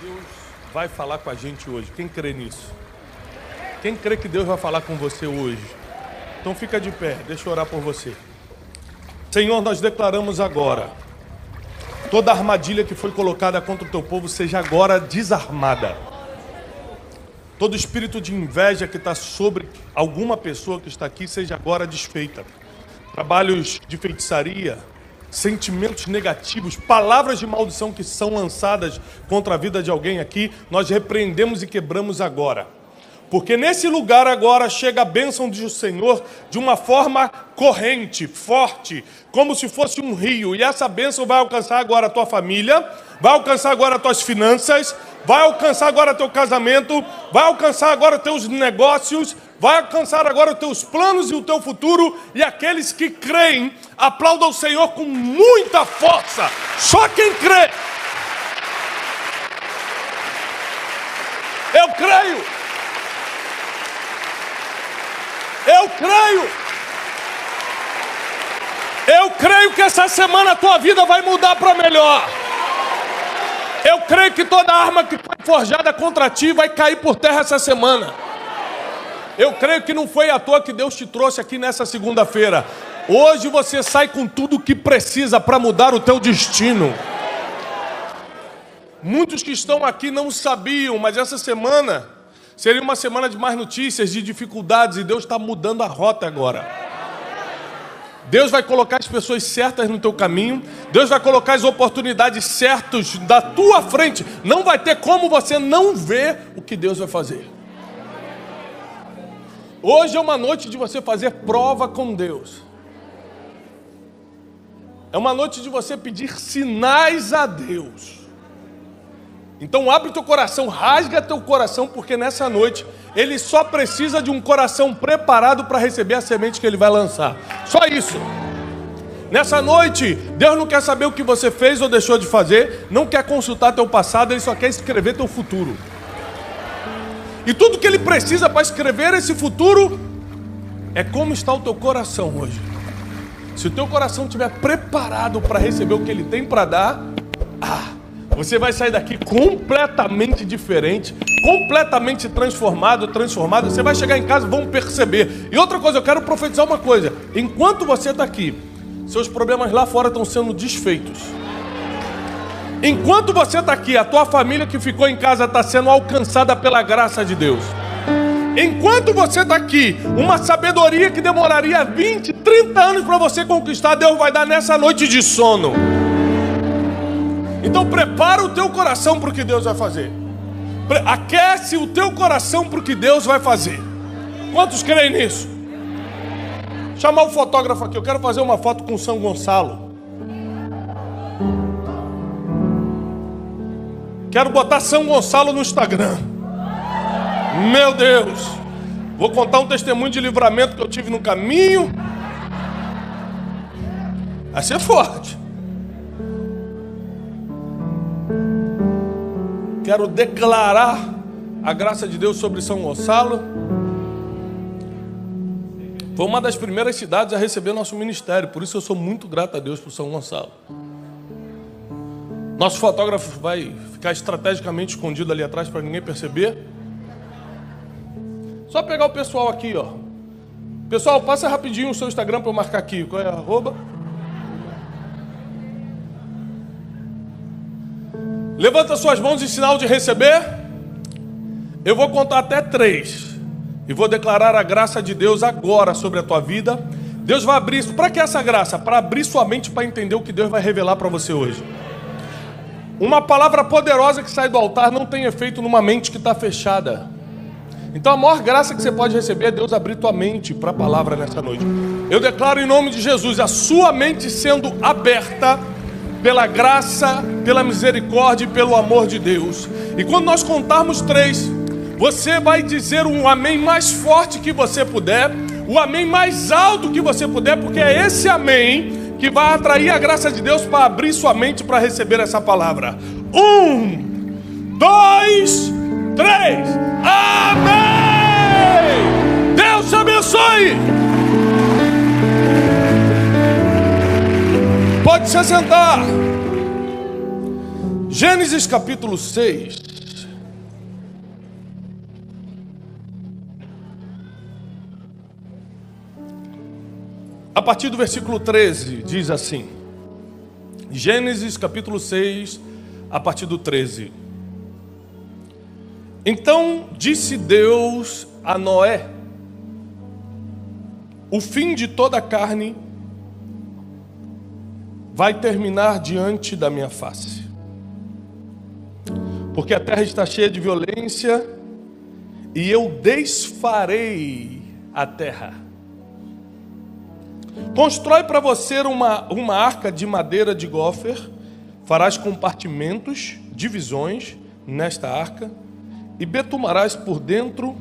Deus vai falar com a gente hoje. Quem crê nisso? Quem crê que Deus vai falar com você hoje? Então fica de pé, deixa eu orar por você. Senhor, nós declaramos agora, toda armadilha que foi colocada contra o teu povo seja agora desarmada. Todo espírito de inveja que está sobre alguma pessoa que está aqui seja agora desfeita. Trabalhos de feitiçaria, sentimentos negativos, palavras de maldição que são lançadas contra a vida de alguém aqui, nós repreendemos e quebramos agora. Porque nesse lugar agora chega a bênção do Senhor de uma forma corrente, forte, como se fosse um rio. E essa bênção vai alcançar agora a tua família, vai alcançar agora as tuas finanças, vai alcançar agora teu casamento, vai alcançar agora teus negócios, vai alcançar agora os teus planos e o teu futuro. E aqueles que creem, aplaudam o Senhor com muita força. Só quem crê. Eu creio. Eu creio. Eu creio que essa semana a tua vida vai mudar para melhor. Eu creio que toda arma que foi forjada contra ti vai cair por terra essa semana. Eu creio que não foi à toa que Deus te trouxe aqui nessa segunda-feira. Hoje você sai com tudo o que precisa para mudar o teu destino. Muitos que estão aqui não sabiam, mas essa semana seria uma semana de mais notícias, de dificuldades, e Deus está mudando a rota agora. Deus vai colocar as pessoas certas no teu caminho, Deus vai colocar as oportunidades certas da tua frente. Não vai ter como você não ver o que Deus vai fazer. Hoje é uma noite de você fazer prova com Deus. É uma noite de você pedir sinais a Deus. Então abre teu coração, rasga teu coração, porque nessa noite ele só precisa de um coração preparado para receber a semente que ele vai lançar. Só isso. Nessa noite, Deus não quer saber o que você fez ou deixou de fazer, não quer consultar teu passado, Ele só quer escrever teu futuro. E tudo que Ele precisa para escrever esse futuro é como está o teu coração hoje. Se o teu coração estiver preparado para receber o que Ele tem para dar, você vai sair daqui completamente diferente, completamente transformado. Você vai chegar em casa e vão perceber. E outra coisa, eu quero profetizar uma coisa. Enquanto você está aqui, seus problemas lá fora estão sendo desfeitos. Enquanto você está aqui, a tua família que ficou em casa está sendo alcançada pela graça de Deus. Enquanto você está aqui, uma sabedoria que demoraria 20, 30 anos para você conquistar, Deus vai dar nessa noite de sono. Então prepara o teu coração para o que Deus vai fazer. Aquece o teu coração para o que Deus vai fazer. Quantos creem nisso? Chamar o fotógrafo aqui. Eu quero fazer uma foto com São Gonçalo. Quero botar São Gonçalo no Instagram. Meu Deus. Vou contar um testemunho de livramento que eu tive no caminho. Vai ser forte. Quero declarar a graça de Deus sobre São Gonçalo. Foi uma das primeiras cidades a receber nosso ministério. Por isso eu sou muito grato a Deus por São Gonçalo. Nosso fotógrafo vai ficar estrategicamente escondido ali atrás para ninguém perceber. Só pegar o pessoal aqui, ó. Pessoal, passa rapidinho o seu Instagram para eu marcar aqui. Qual é a arroba? Levanta suas mãos em sinal de receber. Eu vou contar até 3. E vou declarar a graça de Deus agora sobre a tua vida. Deus vai abrir isso. Para que essa graça? Para abrir sua mente para entender o que Deus vai revelar para você hoje. Uma palavra poderosa que sai do altar não tem efeito numa mente que está fechada. Então a maior graça que você pode receber é Deus abrir tua mente para a palavra nessa noite. Eu declaro em nome de Jesus a sua mente sendo aberta pela graça, pela misericórdia e pelo amor de Deus. E quando nós contarmos 3, você vai dizer um amém mais forte que você puder, o amém mais alto que você puder, porque é esse amém que vai atrair a graça de Deus para abrir sua mente para receber essa palavra. 1, 2, 3. Amém! Deus te abençoe! Pode se sentar. Gênesis capítulo 6. A partir do versículo 13, diz assim. Gênesis capítulo 6, a partir do 13. Então disse Deus a Noé: o fim de toda a carne vai terminar diante da minha face, porque a terra está cheia de violência, e eu desfarei a terra. Constrói para você uma arca de madeira de gofer, farás compartimentos, divisões nesta arca, e betumarás por dentro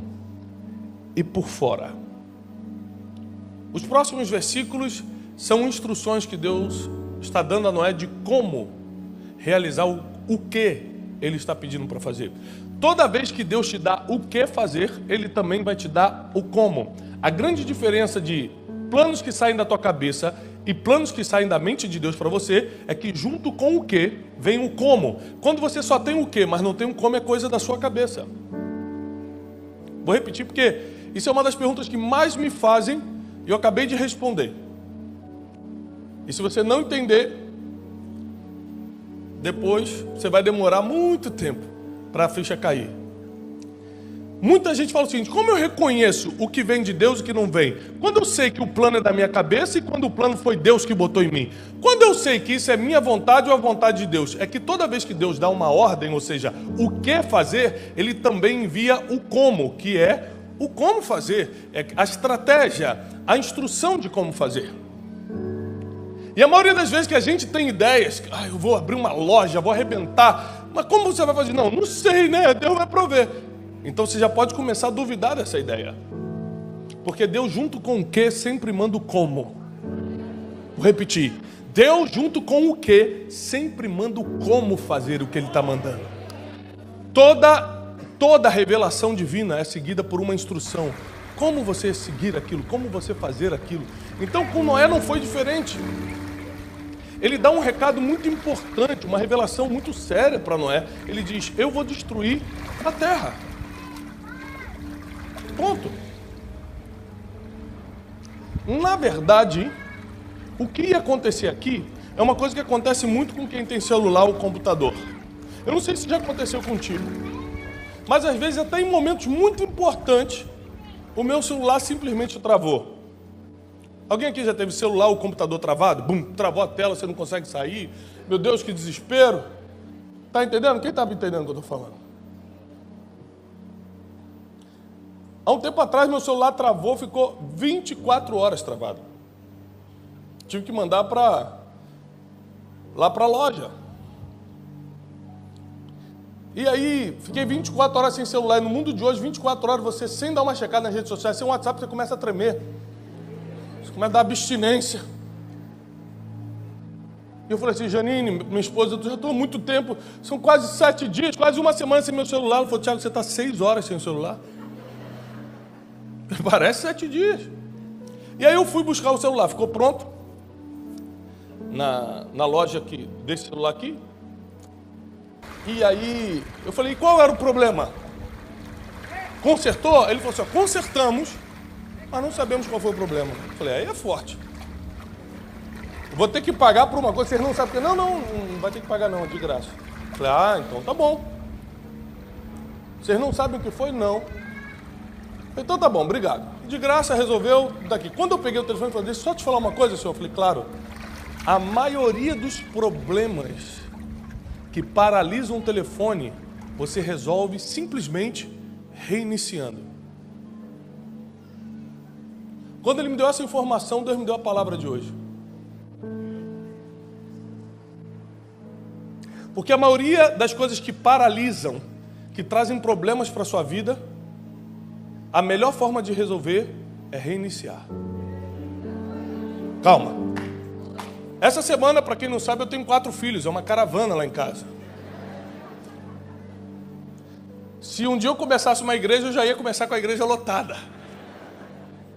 e por fora. Os próximos versículos são instruções que Deus está dando a Noé de como realizar o que Ele está pedindo para fazer. Toda vez que Deus te dá o que fazer, Ele também vai te dar o como. A grande diferença de planos que saem da tua cabeça e planos que saem da mente de Deus para você é que junto com o que vem o como. Quando você só tem o que, mas não tem o como, é coisa da sua cabeça. Vou repetir porque isso é uma das perguntas que mais me fazem e eu acabei de responder. E se você não entender, depois você vai demorar muito tempo para a ficha cair. Muita gente fala o seguinte: como eu reconheço o que vem de Deus e o que não vem? Quando eu sei que o plano é da minha cabeça e quando o plano foi Deus que botou em mim? Quando eu sei que isso é minha vontade ou a vontade de Deus? É que toda vez que Deus dá uma ordem, ou seja, o que fazer, Ele também envia o como, que é o como fazer, é a estratégia, a instrução de como fazer. E a maioria das vezes que a gente tem ideias, eu vou abrir uma loja, vou arrebentar, mas como você vai fazer? Não sei, né? Deus vai prover. Então você já pode começar a duvidar dessa ideia. Porque Deus junto com o que sempre manda o como. Vou repetir. Deus junto com o que sempre manda o como fazer o que Ele está mandando. Toda revelação divina é seguida por uma instrução. Como você seguir aquilo, como você fazer aquilo. Então com Noé não foi diferente. Ele dá um recado muito importante, uma revelação muito séria para Noé. Ele diz: eu vou destruir a terra. Ponto. Na verdade, o que ia acontecer aqui é uma coisa que acontece muito com quem tem celular ou computador. Eu não sei se já aconteceu contigo, mas às vezes até em momentos muito importantes, o meu celular simplesmente travou. Alguém aqui já teve celular ou computador travado? Bum, travou a tela, você não consegue sair. Meu Deus, que desespero. Está entendendo? Quem está me entendendo o que eu estou falando? Há um tempo atrás, meu celular travou, ficou 24 horas travado. Tive que mandar lá para a loja. E aí, fiquei 24 horas sem celular. E no mundo de hoje, 24 horas, você sem dar uma checada nas redes sociais, sem WhatsApp, você começa a tremer. Você começa a dar abstinência. E eu falei assim: Janine, minha esposa, eu já estou há muito tempo, são quase 7 dias, quase uma semana sem meu celular. Ela falou: Thiago, você está 6 horas sem o celular? Parece 7 dias. E aí eu fui buscar o celular, ficou pronto na loja aqui, desse celular aqui. E aí eu falei: qual era o problema? Consertou? Ele falou assim: consertamos, mas não sabemos qual foi o problema. Eu falei: aí é forte. Eu vou ter que pagar por uma coisa, vocês não sabem. Não vai ter que pagar não, é de graça. Eu falei: então tá bom. Vocês não sabem o que foi? Não. Então tá bom, obrigado. De graça, resolveu daqui. Quando eu peguei o telefone e falei: deixa eu só te falar uma coisa, senhor. Eu falei: claro. A maioria dos problemas que paralisam o telefone, você resolve simplesmente reiniciando. Quando ele me deu essa informação, Deus me deu a palavra de hoje. Porque a maioria das coisas que paralisam, que trazem problemas para a sua vida, a melhor forma de resolver é reiniciar. Calma. Essa semana, para quem não sabe, eu tenho 4 filhos, é uma caravana lá em casa. Se um dia eu começasse uma igreja, eu já ia começar com a igreja lotada.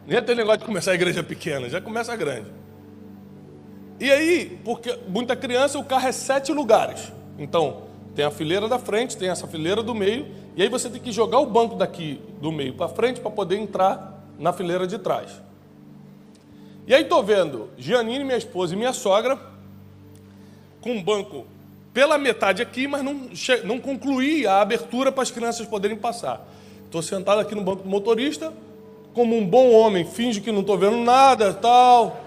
Nem ia ter negócio de começar a igreja pequena, já começa grande. E aí, porque muita criança, o carro é 7 lugares. Então, Tem a fileira da frente, tem essa fileira do meio, e aí você tem que jogar o banco daqui do meio para frente para poder entrar na fileira de trás. E aí estou vendo Gianine, minha esposa, e minha sogra com um banco pela metade aqui, mas não concluí a abertura para as crianças poderem passar. Estou sentado aqui no banco do motorista, como um bom homem, finge que não estou vendo nada, tal.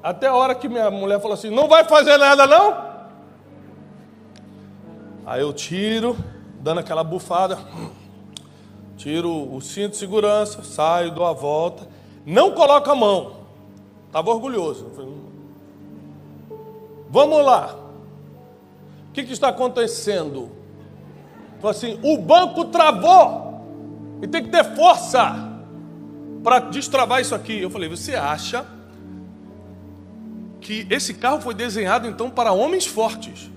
Até a hora que minha mulher falou assim, não vai fazer nada não? Aí eu tiro, dando aquela bufada, tiro o cinto de segurança, saio, dou a volta, não coloco a mão. Estava orgulhoso. Vamos lá. O que está acontecendo? Falei assim, o banco travou e tem que ter força para destravar isso aqui. Eu falei, você acha que esse carro foi desenhado então para homens fortes?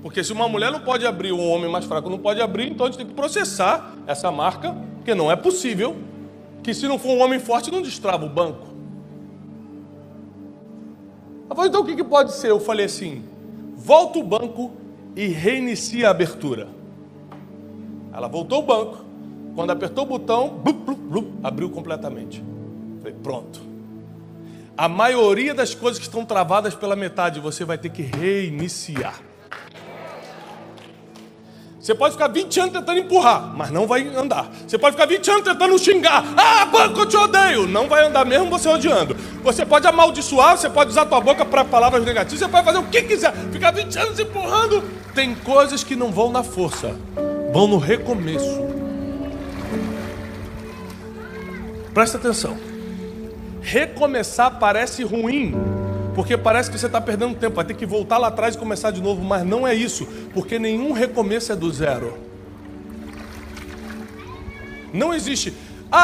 Porque se uma mulher não pode abrir, um homem mais fraco não pode abrir, então a gente tem que processar essa marca, porque não é possível que se não for um homem forte não destrava o banco. Ela falou, então o que pode ser? Eu falei assim, volta o banco e reinicia a abertura. Ela voltou o banco, quando apertou o botão, blup, blup, blup, abriu completamente. Eu falei, pronto. A maioria das coisas que estão travadas pela metade, você vai ter que reiniciar. Você pode ficar 20 anos tentando empurrar, mas não vai andar. Você pode ficar 20 anos tentando xingar. Ah, banco, eu te odeio. Não vai andar mesmo você odiando. Você pode amaldiçoar, você pode usar a tua boca para palavras negativas, você pode fazer o que quiser. Ficar 20 anos empurrando. Tem coisas que não vão na força, vão no recomeço. Presta atenção. Recomeçar parece ruim, porque parece que você está perdendo tempo, vai ter que voltar lá atrás e começar de novo, mas não é isso, porque nenhum recomeço é do zero. Não existe,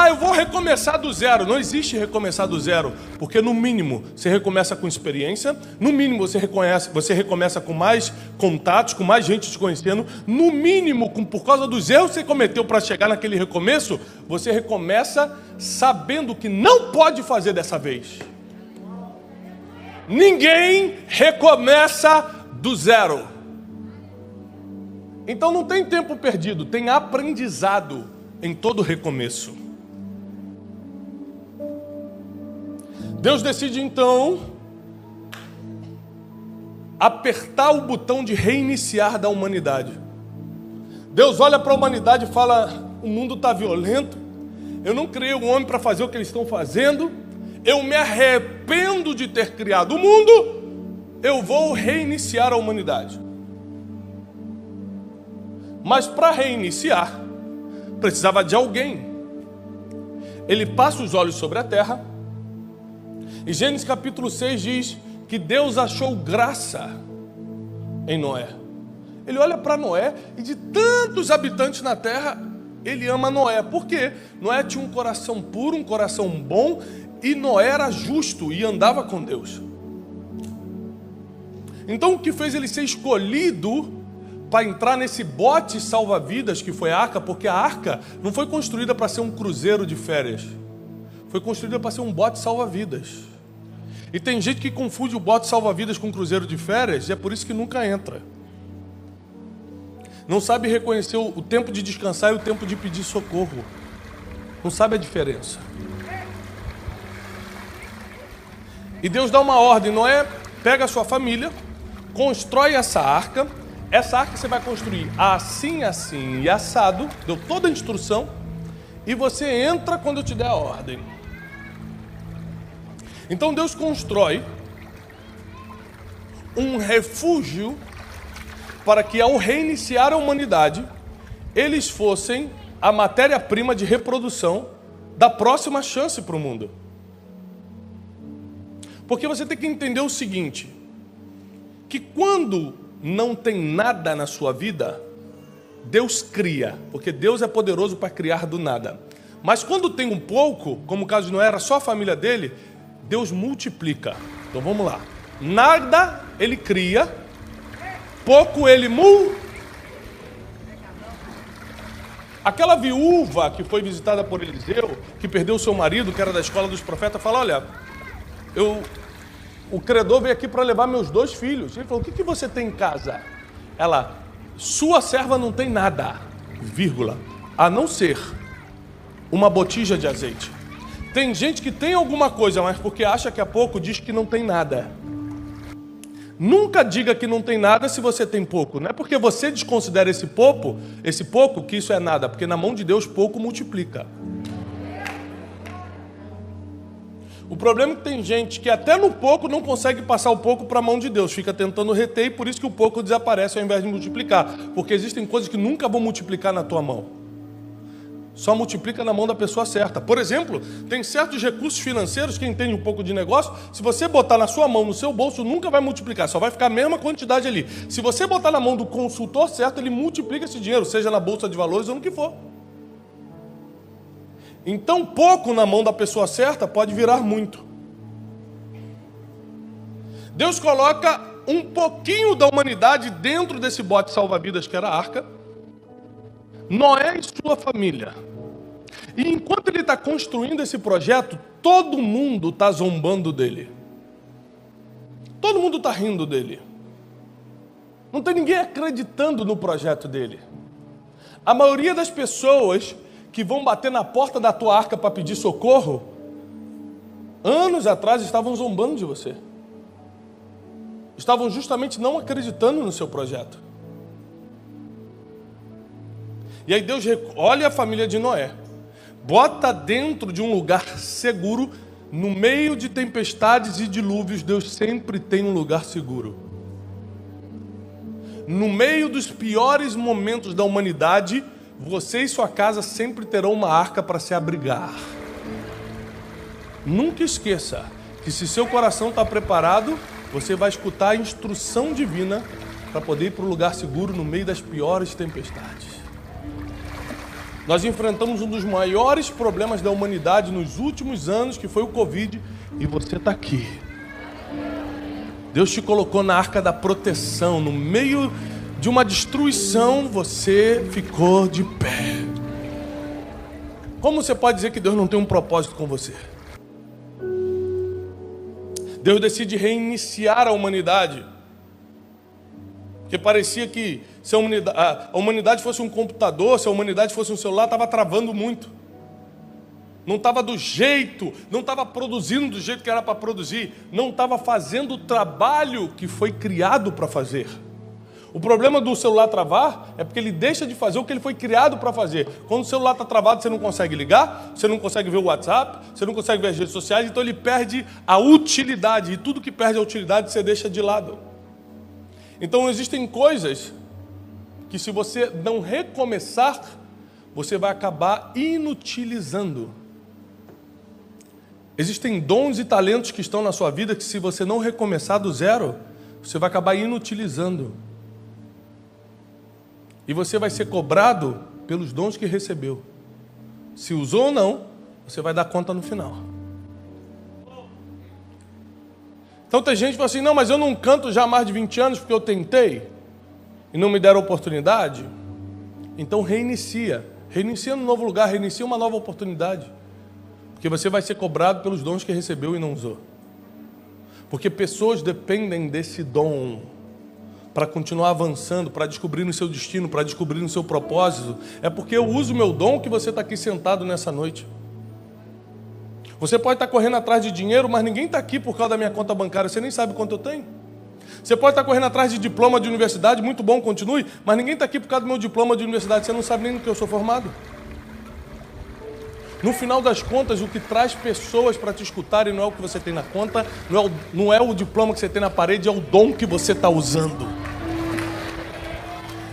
eu vou recomeçar do zero. Não existe recomeçar do zero, porque no mínimo você recomeça com experiência, no mínimo você recomeça com mais contatos, com mais gente te conhecendo, no mínimo, por causa dos erros que você cometeu para chegar naquele recomeço, você recomeça sabendo que não pode fazer dessa vez. Ninguém recomeça do zero. Então não tem tempo perdido, tem aprendizado em todo recomeço. Deus decide então apertar o botão de reiniciar da humanidade. Deus olha para a humanidade e fala, o mundo está violento, eu não criei o homem para fazer o que eles estão fazendo, eu me arrependo de ter criado o mundo, eu vou reiniciar a humanidade. Mas para reiniciar, precisava de alguém. Ele passa os olhos sobre a terra, e Gênesis capítulo 6 diz que Deus achou graça em Noé. Ele olha para Noé, e de tantos habitantes na terra, ele ama Noé. Por quê? Noé tinha um coração puro, um coração bom, e Noé era justo e andava com Deus. Então o que fez ele ser escolhido para entrar nesse bote salva-vidas que foi a arca, porque a arca não foi construída para ser um cruzeiro de férias, foi construída para ser um bote salva-vidas. E tem gente que confunde o bote salva-vidas com um cruzeiro de férias, e é por isso que nunca entra. Não sabe reconhecer o tempo de descansar e o tempo de pedir socorro. Não sabe a diferença. E Deus dá uma ordem, Noé, pega a sua família, constrói essa arca você vai construir assim, assim e assado, deu toda a instrução, e você entra quando eu te der a ordem. Então Deus constrói um refúgio para que ao reiniciar a humanidade, eles fossem a matéria-prima de reprodução da próxima chance para o mundo. Porque você tem que entender o seguinte, que quando não tem nada na sua vida, Deus cria, porque Deus é poderoso para criar do nada. Mas quando tem um pouco, como o caso de Noé, era só a família dele, Deus multiplica. Então vamos lá. Nada ele cria, pouco ele Aquela viúva que foi visitada por Eliseu, que perdeu seu marido, que era da escola dos profetas, fala, olha, eu o credor veio aqui para levar meus 2 filhos. Ele falou, o que você tem em casa? Ela, sua serva não tem nada, vírgula, a não ser uma botija de azeite. Tem gente que tem alguma coisa, mas porque acha que é pouco, diz que não tem nada. Nunca diga que não tem nada se você tem pouco. Não é porque você desconsidera esse pouco, que isso é nada. Porque na mão de Deus pouco multiplica. O problema é que tem gente que até no pouco não consegue passar o pouco para a mão de Deus. Fica tentando reter e por isso que o pouco desaparece ao invés de multiplicar. Porque existem coisas que nunca vão multiplicar na tua mão. Só multiplica na mão da pessoa certa. Por exemplo, tem certos recursos financeiros, quem entende um pouco de negócio, se você botar na sua mão, no seu bolso, nunca vai multiplicar, só vai ficar a mesma quantidade ali. Se você botar na mão do consultor certo, ele multiplica esse dinheiro, seja na bolsa de valores ou no que for. Então, pouco na mão da pessoa certa pode virar muito. Deus coloca um pouquinho da humanidade dentro desse bote salva-vidas que era a arca, Noé e sua família. E enquanto ele está construindo esse projeto, todo mundo está zombando dele. Todo mundo está rindo dele. Não tem ninguém acreditando no projeto dele. A maioria das pessoas que vão bater na porta da tua arca para pedir socorro, anos atrás estavam zombando de você. Estavam justamente não acreditando no seu projeto. E aí Deus olha a família de Noé, bota dentro de um lugar seguro, no meio de tempestades e dilúvios, Deus sempre tem um lugar seguro. No meio dos piores momentos da humanidade, você e sua casa sempre terão uma arca para se abrigar. Nunca esqueça que se seu coração está preparado, você vai escutar a instrução divina para poder ir para o lugar seguro no meio das piores tempestades. Nós enfrentamos um dos maiores problemas da humanidade nos últimos anos, que foi o Covid, e você está aqui. Deus te colocou na arca da proteção, no meio de uma destruição, você ficou de pé. Como você pode dizer que Deus não tem um propósito com você? Deus decide reiniciar a humanidade. Porque parecia que se a humanidade fosse um computador, se a humanidade fosse um celular, estava travando muito. Não estava do jeito, não estava produzindo do jeito que era para produzir, não estava fazendo o trabalho que foi criado para fazer. O problema do celular travar é porque ele deixa de fazer o que ele foi criado para fazer. Quando o celular está travado, você não consegue ligar, você não consegue ver o WhatsApp, você não consegue ver as redes sociais, então ele perde a utilidade, e tudo que perde a utilidade você deixa de lado. Então existem coisas que se você não recomeçar, você vai acabar inutilizando. Existem dons e talentos que estão na sua vida que se você não recomeçar do zero, você vai acabar inutilizando. E você vai ser cobrado pelos dons que recebeu. Se usou ou não, você vai dar conta no final. Então tem gente que fala assim, não, mas eu não canto já há mais de 20 anos porque eu tentei e não me deram oportunidade. Então reinicia no novo lugar, reinicia uma nova oportunidade. Porque você vai ser cobrado pelos dons que recebeu e não usou. Porque pessoas dependem desse dom para continuar avançando, para descobrir no seu destino, para descobrir no seu propósito. É porque eu uso o meu dom que você está aqui sentado nessa noite. Você pode estar correndo atrás de dinheiro, mas ninguém está aqui por causa da minha conta bancária, você nem sabe quanto eu tenho. Você pode estar correndo atrás de diploma de universidade, muito bom, continue, mas ninguém está aqui por causa do meu diploma de universidade, você não sabe nem no que eu sou formado. No final das contas, o que traz pessoas para te escutarem não é o que você tem na conta, não é o diploma que você tem na parede, é o dom que você está usando.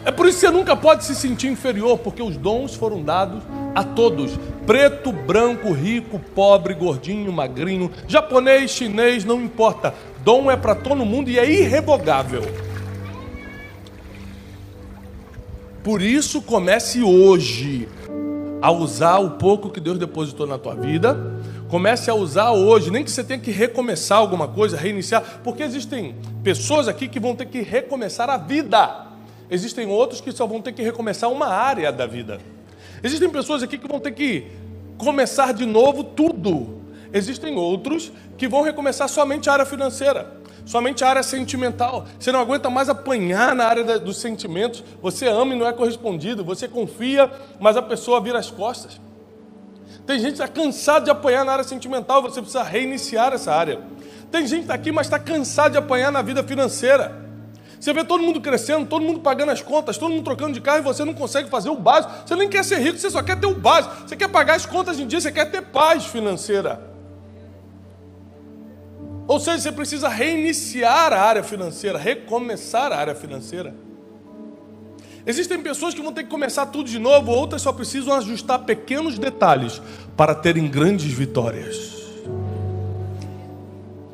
É por isso que você nunca pode se sentir inferior, porque os dons foram dados a todos. Preto, branco, rico, pobre, gordinho, magrinho, japonês, chinês, não importa. Dom é para todo mundo e é irrevogável. Por isso, comece hoje a usar o pouco que Deus depositou na tua vida. Comece a usar hoje, nem que você tenha que recomeçar alguma coisa, reiniciar, porque existem pessoas aqui que vão ter que recomeçar a vida. Existem outros que só vão ter que recomeçar uma área da vida. Existem pessoas aqui que vão ter que começar de novo tudo. Existem outros que vão recomeçar somente a área financeira, somente a área sentimental. Você não aguenta mais apanhar na área dos sentimentos. Você ama e não é correspondido. Você confia, mas a pessoa vira as costas. Tem gente que está cansado de apanhar na área sentimental. Você precisa reiniciar essa área. Tem gente que está aqui, mas está cansado de apanhar na vida financeira. Você vê todo mundo crescendo, todo mundo pagando as contas, todo mundo trocando de carro e você não consegue fazer o básico. Você nem quer ser rico, você só quer ter o básico. Você quer pagar as contas em dia, você quer ter paz financeira. Ou seja, você precisa reiniciar a área financeira, recomeçar a área financeira. Existem pessoas que vão ter que começar tudo de novo, outras só precisam ajustar pequenos detalhes para terem grandes vitórias.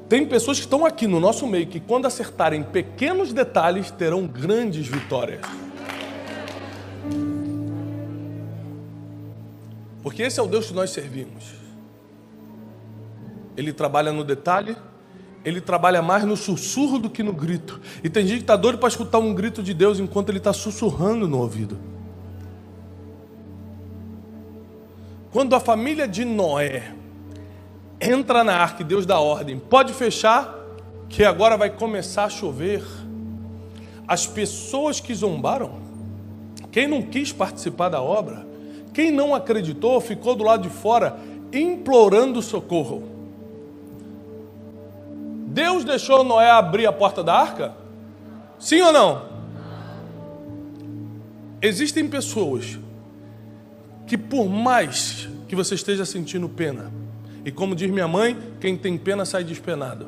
Tem pessoas que estão aqui no nosso meio que quando acertarem pequenos detalhes terão grandes vitórias. Porque esse é o Deus que nós servimos. Ele trabalha no detalhe, ele trabalha mais no sussurro do que no grito. E tem gente que está doido para escutar um grito de Deus enquanto ele está sussurrando no ouvido. Quando a família de Noé entra na arca e Deus dá ordem, pode fechar, que agora vai começar a chover. As pessoas que zombaram, quem não quis participar da obra, quem não acreditou, ficou do lado de fora implorando socorro. Deus deixou Noé abrir a porta da arca? Sim ou não? Existem pessoas que por mais que você esteja sentindo pena, e como diz minha mãe, quem tem pena sai despenado.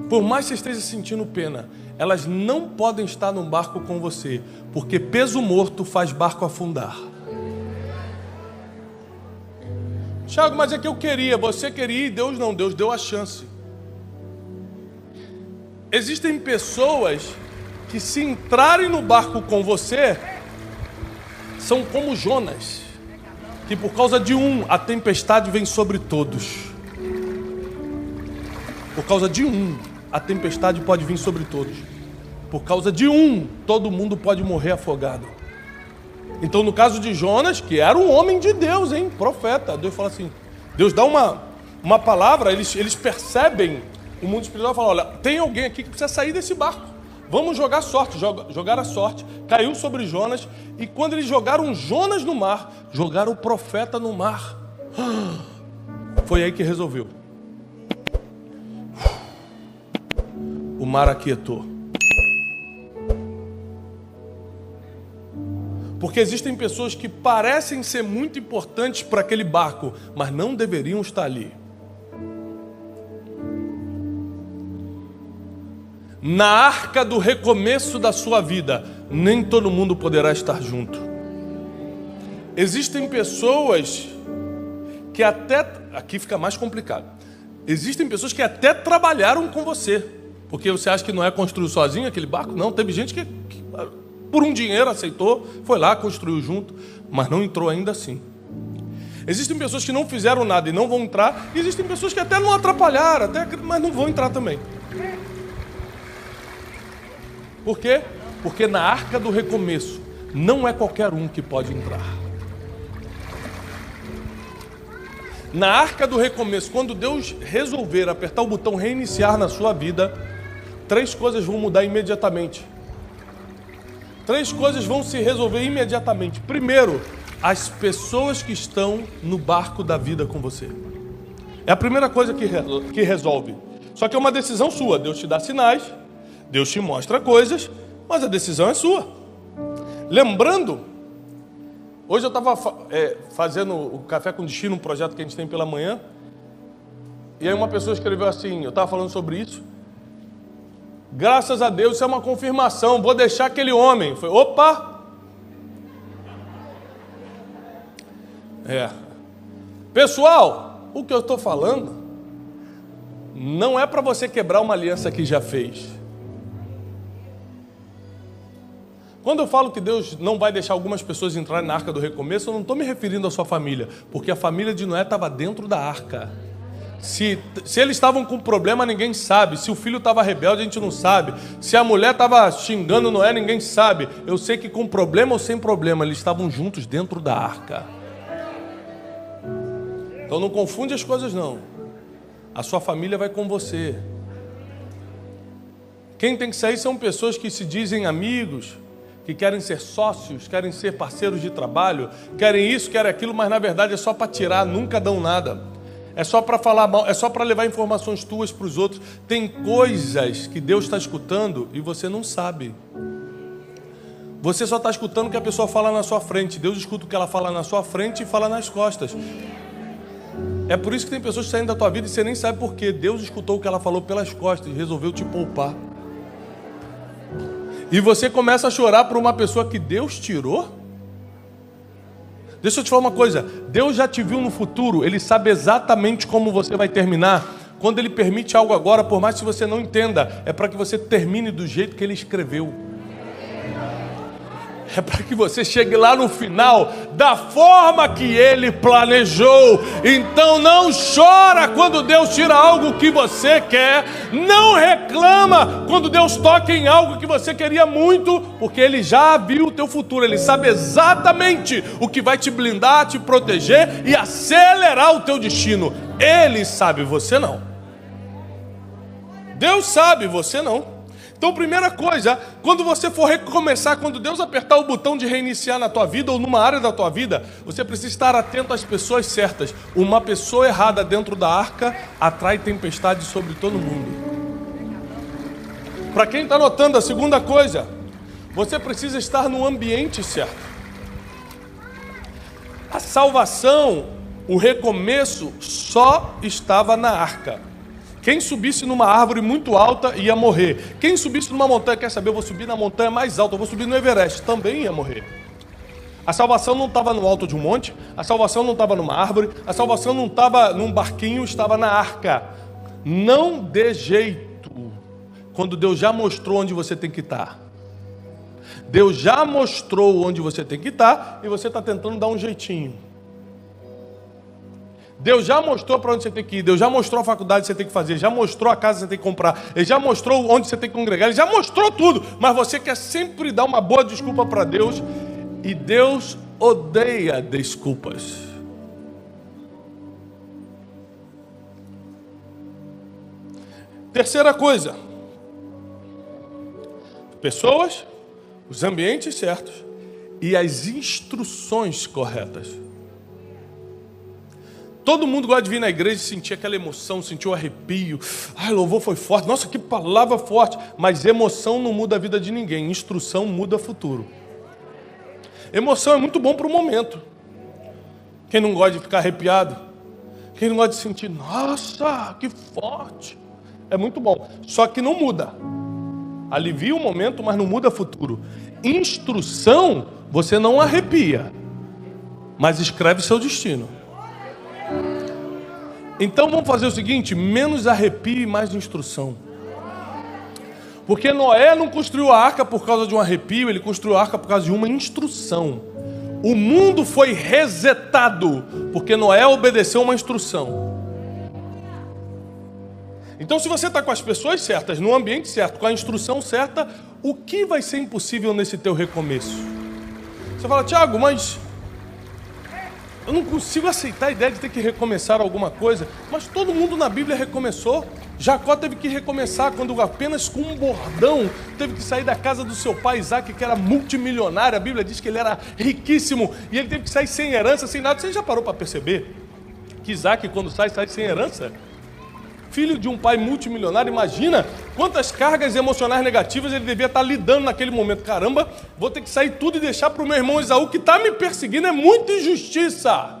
Por mais que você esteja sentindo pena, elas não podem estar num barco com você, porque peso morto faz barco afundar. Tiago, mas é que eu queria, você queria e Deus não, Deus deu a chance. Existem pessoas que se entrarem no barco com você, são como Jonas, que por causa de um, a tempestade vem sobre todos. Por causa de um, a tempestade pode vir sobre todos. Por causa de um, todo mundo pode morrer afogado. Então no caso de Jonas, que era um homem de Deus, profeta, Deus fala assim, Deus dá uma palavra, eles percebem, o mundo espiritual fala, olha, tem alguém aqui que precisa sair desse barco. Vamos jogar sorte, jogar a sorte, caiu sobre Jonas, e quando eles jogaram Jonas no mar, jogaram o profeta no mar. Foi aí que resolveu. O mar aquietou. Porque existem pessoas que parecem ser muito importantes para aquele barco, mas não deveriam estar ali. Na arca do recomeço da sua vida, nem todo mundo poderá estar junto. Existem pessoas que até... Aqui fica mais complicado. Existem pessoas que até trabalharam com você. Porque você acha que Noé construiu sozinho aquele barco? Não, teve gente que por um dinheiro aceitou, foi lá, construiu junto, mas não entrou ainda assim. Existem pessoas que não fizeram nada e não vão entrar. E existem pessoas que até não atrapalharam, mas não vão entrar também. Por quê? Porque na arca do recomeço não é qualquer um que pode entrar. Na arca do recomeço, quando Deus resolver apertar o botão reiniciar na sua vida, 3 coisas vão mudar imediatamente. 3 coisas vão se resolver imediatamente. Primeiro, as pessoas que estão no barco da vida com você. É a primeira coisa que resolve. Só que é uma decisão sua. Deus te dá sinais, Deus te mostra coisas, mas a decisão é sua. Lembrando, hoje eu estava fazendo o Café com Destino, um projeto que a gente tem pela manhã, e aí uma pessoa escreveu assim, eu estava falando sobre isso, graças a Deus isso é uma confirmação, vou deixar aquele homem. Foi, opa! Pessoal, o que eu estou falando não é para você quebrar uma aliança que já fez. Quando eu falo que Deus não vai deixar algumas pessoas entrarem na arca do recomeço, eu não estou me referindo à sua família, porque a família de Noé estava dentro da arca. Se eles estavam com problema, ninguém sabe. Se o filho estava rebelde, a gente não sabe. Se a mulher estava xingando Noé, ninguém sabe. Eu sei que com problema ou sem problema, eles estavam juntos dentro da arca. Então não confunde as coisas não. A sua família vai com você. Quem tem que sair são pessoas que se dizem amigos, que querem ser sócios, querem ser parceiros de trabalho, querem isso, querem aquilo, mas na verdade é só para tirar, nunca dão nada. É só para falar mal, é só para levar informações tuas para os outros. Tem coisas que Deus está escutando e você não sabe. Você só está escutando o que a pessoa fala na sua frente. Deus escuta o que ela fala na sua frente e fala nas costas. É por isso que tem pessoas saindo da tua vida e você nem sabe por quê. Deus escutou o que ela falou pelas costas e resolveu te poupar. E você começa a chorar por uma pessoa que Deus tirou? Deixa eu te falar uma coisa. Deus já te viu no futuro. Ele sabe exatamente como você vai terminar. Quando Ele permite algo agora, por mais que você não entenda, é para que você termine do jeito que Ele escreveu. É para que você chegue lá no final da forma que Ele planejou. Então não chora quando Deus tira algo que você quer. Não reclama quando Deus toca em algo que você queria muito, porque Ele já viu o teu futuro. Ele sabe exatamente o que vai te blindar, te proteger e acelerar o teu destino. Ele sabe, você não. Deus sabe, você não. Então, primeira coisa, quando você for recomeçar, quando Deus apertar o botão de reiniciar na tua vida ou numa área da tua vida, você precisa estar atento às pessoas certas. Uma pessoa errada dentro da arca atrai tempestade sobre todo mundo. Para quem está notando, a segunda coisa, você precisa estar no ambiente certo. A salvação, o recomeço, só estava na arca. Quem subisse numa árvore muito alta ia morrer. Quem subisse numa montanha, quer saber, eu vou subir na montanha mais alta, eu vou subir no Everest, também ia morrer. A salvação não estava no alto de um monte, a salvação não estava numa árvore, a salvação não estava num barquinho, estava na arca. Não dê jeito, quando Deus já mostrou onde você tem que estar. Deus já mostrou onde você tem que estar e você está tentando dar um jeitinho. Deus já mostrou para onde você tem que ir, Deus já mostrou a faculdade que você tem que fazer, já mostrou a casa que você tem que comprar, Ele já mostrou onde você tem que congregar, Ele já mostrou tudo, mas você quer sempre dar uma boa desculpa para Deus, e Deus odeia desculpas. Terceira coisa, pessoas, os ambientes certos e as instruções corretas. Todo mundo gosta de vir na igreja e sentir aquela emoção, sentir o arrepio. Ai, louvor foi forte. Nossa, que palavra forte. Mas emoção não muda a vida de ninguém. Instrução muda o futuro. Emoção é muito bom para o momento. Quem não gosta de ficar arrepiado? Quem não gosta de sentir, nossa, que forte. É muito bom. Só que não muda. Alivia o momento, mas não muda o futuro. Instrução, você não arrepia, mas escreve seu destino. Então vamos fazer o seguinte, menos arrepio e mais instrução. Porque Noé não construiu a arca por causa de um arrepio, ele construiu a arca por causa de uma instrução. O mundo foi resetado porque Noé obedeceu uma instrução. Então se você está com as pessoas certas, no ambiente certo, com a instrução certa, o que vai ser impossível nesse teu recomeço? Você fala, Tiago, mas eu não consigo aceitar a ideia de ter que recomeçar alguma coisa, mas todo mundo na Bíblia recomeçou. Jacó teve que recomeçar quando apenas com um bordão teve que sair da casa do seu pai Isaac, que era multimilionário. A Bíblia diz que ele era riquíssimo e ele teve que sair sem herança, sem nada. Você já parou para perceber que Isaac, quando sai sem herança? Filho de um pai multimilionário, imagina quantas cargas emocionais negativas ele devia estar lidando naquele momento. Caramba, vou ter que sair tudo e deixar para o meu irmão Esaú, que está me perseguindo, é muita injustiça.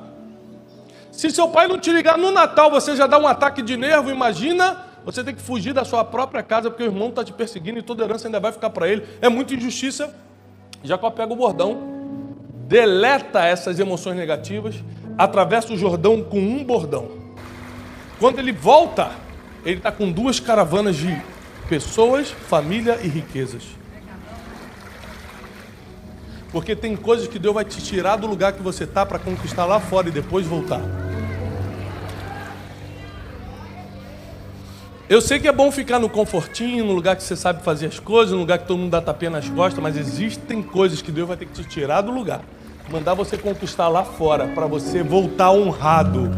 Se seu pai não te ligar no Natal, você já dá um ataque de nervo, imagina, você tem que fugir da sua própria casa, porque o irmão está te perseguindo e toda herança ainda vai ficar para ele. É muita injustiça. Jacó pega o bordão, deleta essas emoções negativas, atravessa o Jordão com um bordão. Quando ele volta, ele está com 2 caravanas de pessoas, família e riquezas. Porque tem coisas que Deus vai te tirar do lugar que você está para conquistar lá fora e depois voltar. Eu sei que é bom ficar no confortinho, no lugar que você sabe fazer as coisas, no lugar que todo mundo dá tapinha nas costas, mas existem coisas que Deus vai ter que te tirar do lugar, mandar você conquistar lá fora, para você voltar honrado.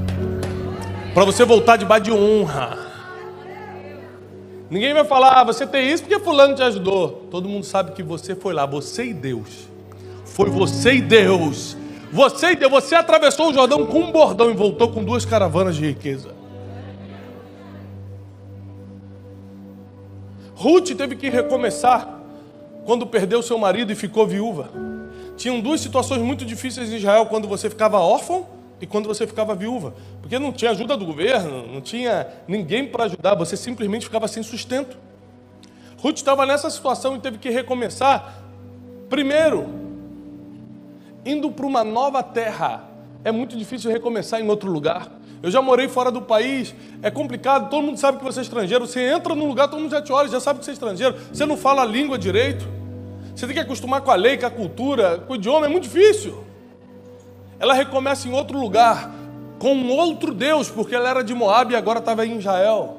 para você voltar debaixo de honra. Ninguém vai falar, você tem isso porque fulano te ajudou. Todo mundo sabe que você foi lá, você e Deus. Foi você e Deus. Você e Deus. Você atravessou o Jordão com um bordão e voltou com 2 caravanas de riqueza. Ruth teve que recomeçar quando perdeu seu marido e ficou viúva. Tinham 2 situações muito difíceis em Israel, quando você ficava órfão e quando você ficava viúva. Porque não tinha ajuda do governo, não tinha ninguém para ajudar, você simplesmente ficava sem sustento. Ruth estava nessa situação e teve que recomeçar, primeiro, indo para uma nova terra. É muito difícil recomeçar em outro lugar. Eu já morei fora do país, é complicado, todo mundo sabe que você é estrangeiro. Você entra num lugar, todo mundo já te olha, já sabe que você é estrangeiro. Você não fala a língua direito. Você tem que acostumar com a lei, com a cultura, com o idioma, é muito difícil. Ela recomeça em outro lugar, com um outro Deus, porque ela era de Moabe e agora estava em Israel.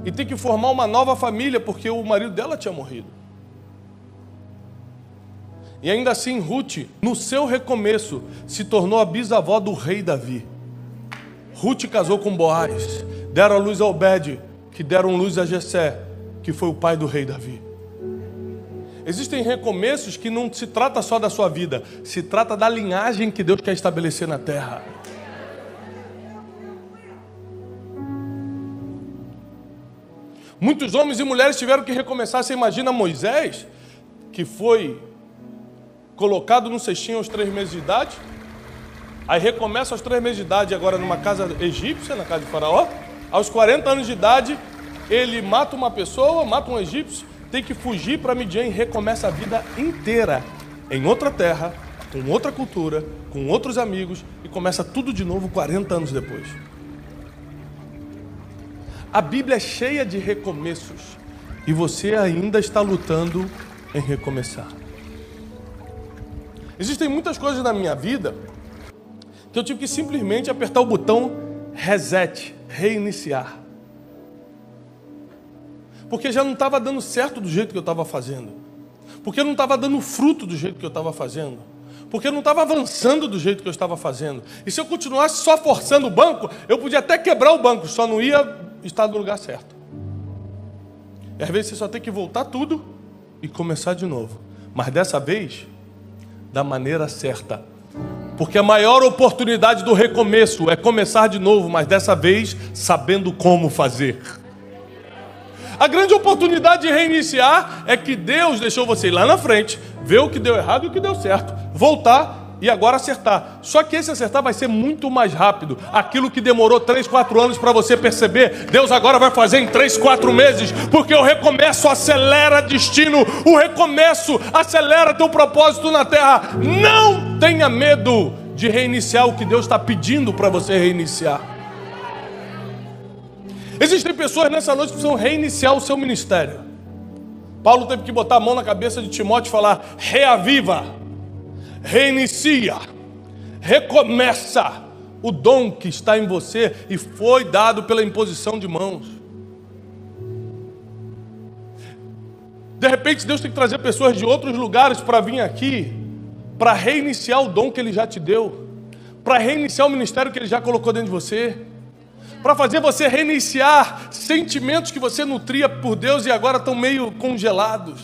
E tem que formar uma nova família, porque o marido dela tinha morrido. E ainda assim, Ruth, no seu recomeço, se tornou a bisavó do rei Davi. Ruth casou com Boaz, deram a luz a Obed, que deram luz a Jessé, que foi o pai do rei Davi. Existem recomeços que não se trata só da sua vida, se trata da linhagem que Deus quer estabelecer na terra. Muitos homens e mulheres tiveram que recomeçar. Você imagina Moisés, que foi colocado no cestinho aos 3 meses de idade, aí recomeça aos 3 meses de idade, agora numa casa egípcia, na casa de Faraó. Aos 40 anos de idade, ele mata uma pessoa, mata um egípcio, tem que fugir para Midian e recomeça a vida inteira em outra terra, com outra cultura, com outros amigos, e começa tudo de novo 40 anos depois. A Bíblia é cheia de recomeços e você ainda está lutando em recomeçar. Existem muitas coisas na minha vida que eu tive que simplesmente apertar o botão reset, reiniciar. Porque já não estava dando certo do jeito que eu estava fazendo. Porque não estava dando fruto do jeito que eu estava fazendo. Porque não estava avançando do jeito que eu estava fazendo. E se eu continuasse só forçando o banco, eu podia até quebrar o banco, só não ia estar no lugar certo. E às vezes você só tem que voltar tudo e começar de novo. Mas dessa vez, da maneira certa. Porque a maior oportunidade do recomeço é começar de novo, mas dessa vez sabendo como fazer. A grande oportunidade de reiniciar é que Deus deixou você ir lá na frente, ver o que deu errado e o que deu certo, voltar e agora acertar. Só que esse acertar vai ser muito mais rápido. Aquilo que demorou 3, 4 anos para você perceber, Deus agora vai fazer em 3, 4 meses, porque o recomeço acelera destino, o recomeço acelera teu propósito na terra. Não tenha medo de reiniciar o que Deus está pedindo para você reiniciar. Existem pessoas nessa noite que precisam reiniciar o seu ministério. Paulo teve que botar a mão na cabeça de Timóteo e falar: reaviva, reinicia, recomeça o dom que está em você e foi dado pela imposição de mãos. De repente Deus tem que trazer pessoas de outros lugares para vir aqui, para reiniciar o dom que Ele já te deu, para reiniciar o ministério que Ele já colocou dentro de você, para fazer você reiniciar sentimentos que você nutria por Deus e agora estão meio congelados,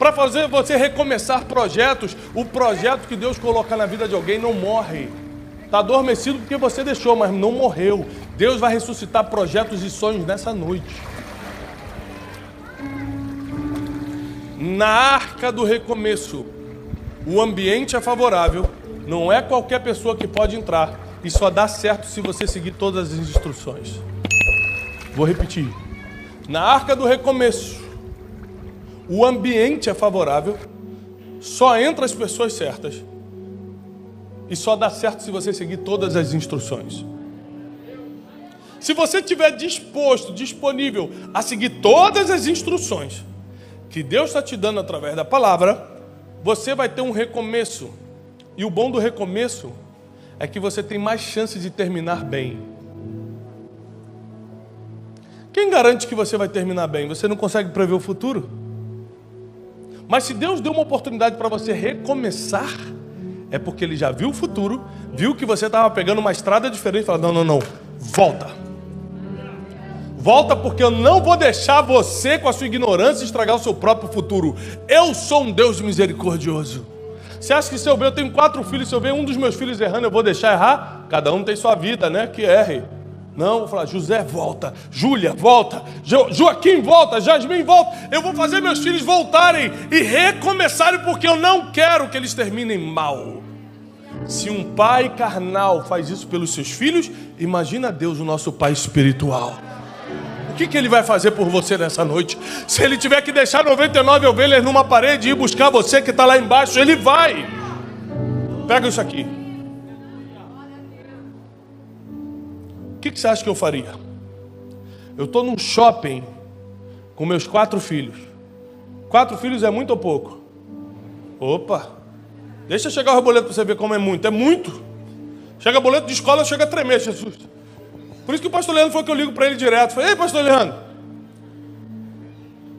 para fazer você recomeçar projetos. O projeto que Deus colocar na vida de alguém não morre, está adormecido porque você deixou, mas não morreu. Deus vai ressuscitar projetos e sonhos nessa noite. Na arca do recomeço, o ambiente é favorável, não é qualquer pessoa que pode entrar, e só dá certo se você seguir todas as instruções. Vou repetir. Na arca do recomeço, o ambiente é favorável, só entra as pessoas certas, e só dá certo se você seguir todas as instruções. Se você estiver disposto, disponível a seguir todas as instruções que Deus está te dando através da palavra, você vai ter um recomeço. E o bom do recomeço é que você tem mais chances de terminar bem. Quem garante que você vai terminar bem? Você não consegue prever o futuro. Mas se Deus deu uma oportunidade para você recomeçar, é porque ele já viu o futuro, viu que você estava pegando uma estrada diferente e falou, não, volta. Volta, porque eu não vou deixar você com a sua ignorância estragar o seu próprio futuro. Eu sou um Deus misericordioso. Você acha que se eu ver, eu tenho 4 filhos, se eu ver um dos meus filhos errando, eu vou deixar errar? Cada um tem sua vida, né? Que erre. Não, vou falar, José, volta. Júlia, volta. Joaquim, volta. Jasmim, volta. Eu vou fazer meus filhos voltarem e recomeçarem, porque eu não quero que eles terminem mal. Se um pai carnal faz isso pelos seus filhos, imagina Deus, o nosso pai espiritual. O que ele vai fazer por você nessa noite? Se ele tiver que deixar 99 ovelhas numa parede e ir buscar você que está lá embaixo, ele vai. Pega isso aqui. O que você acha que eu faria? Eu estou num shopping com meus 4 filhos. 4 filhos é muito ou pouco? Opa! Deixa chegar o boleto para você ver como é muito. É muito. Chega boleto de escola, chega a tremer, Jesus. Por isso que o pastor Leandro foi que eu ligo para ele direto. Falei, ei, pastor Leandro,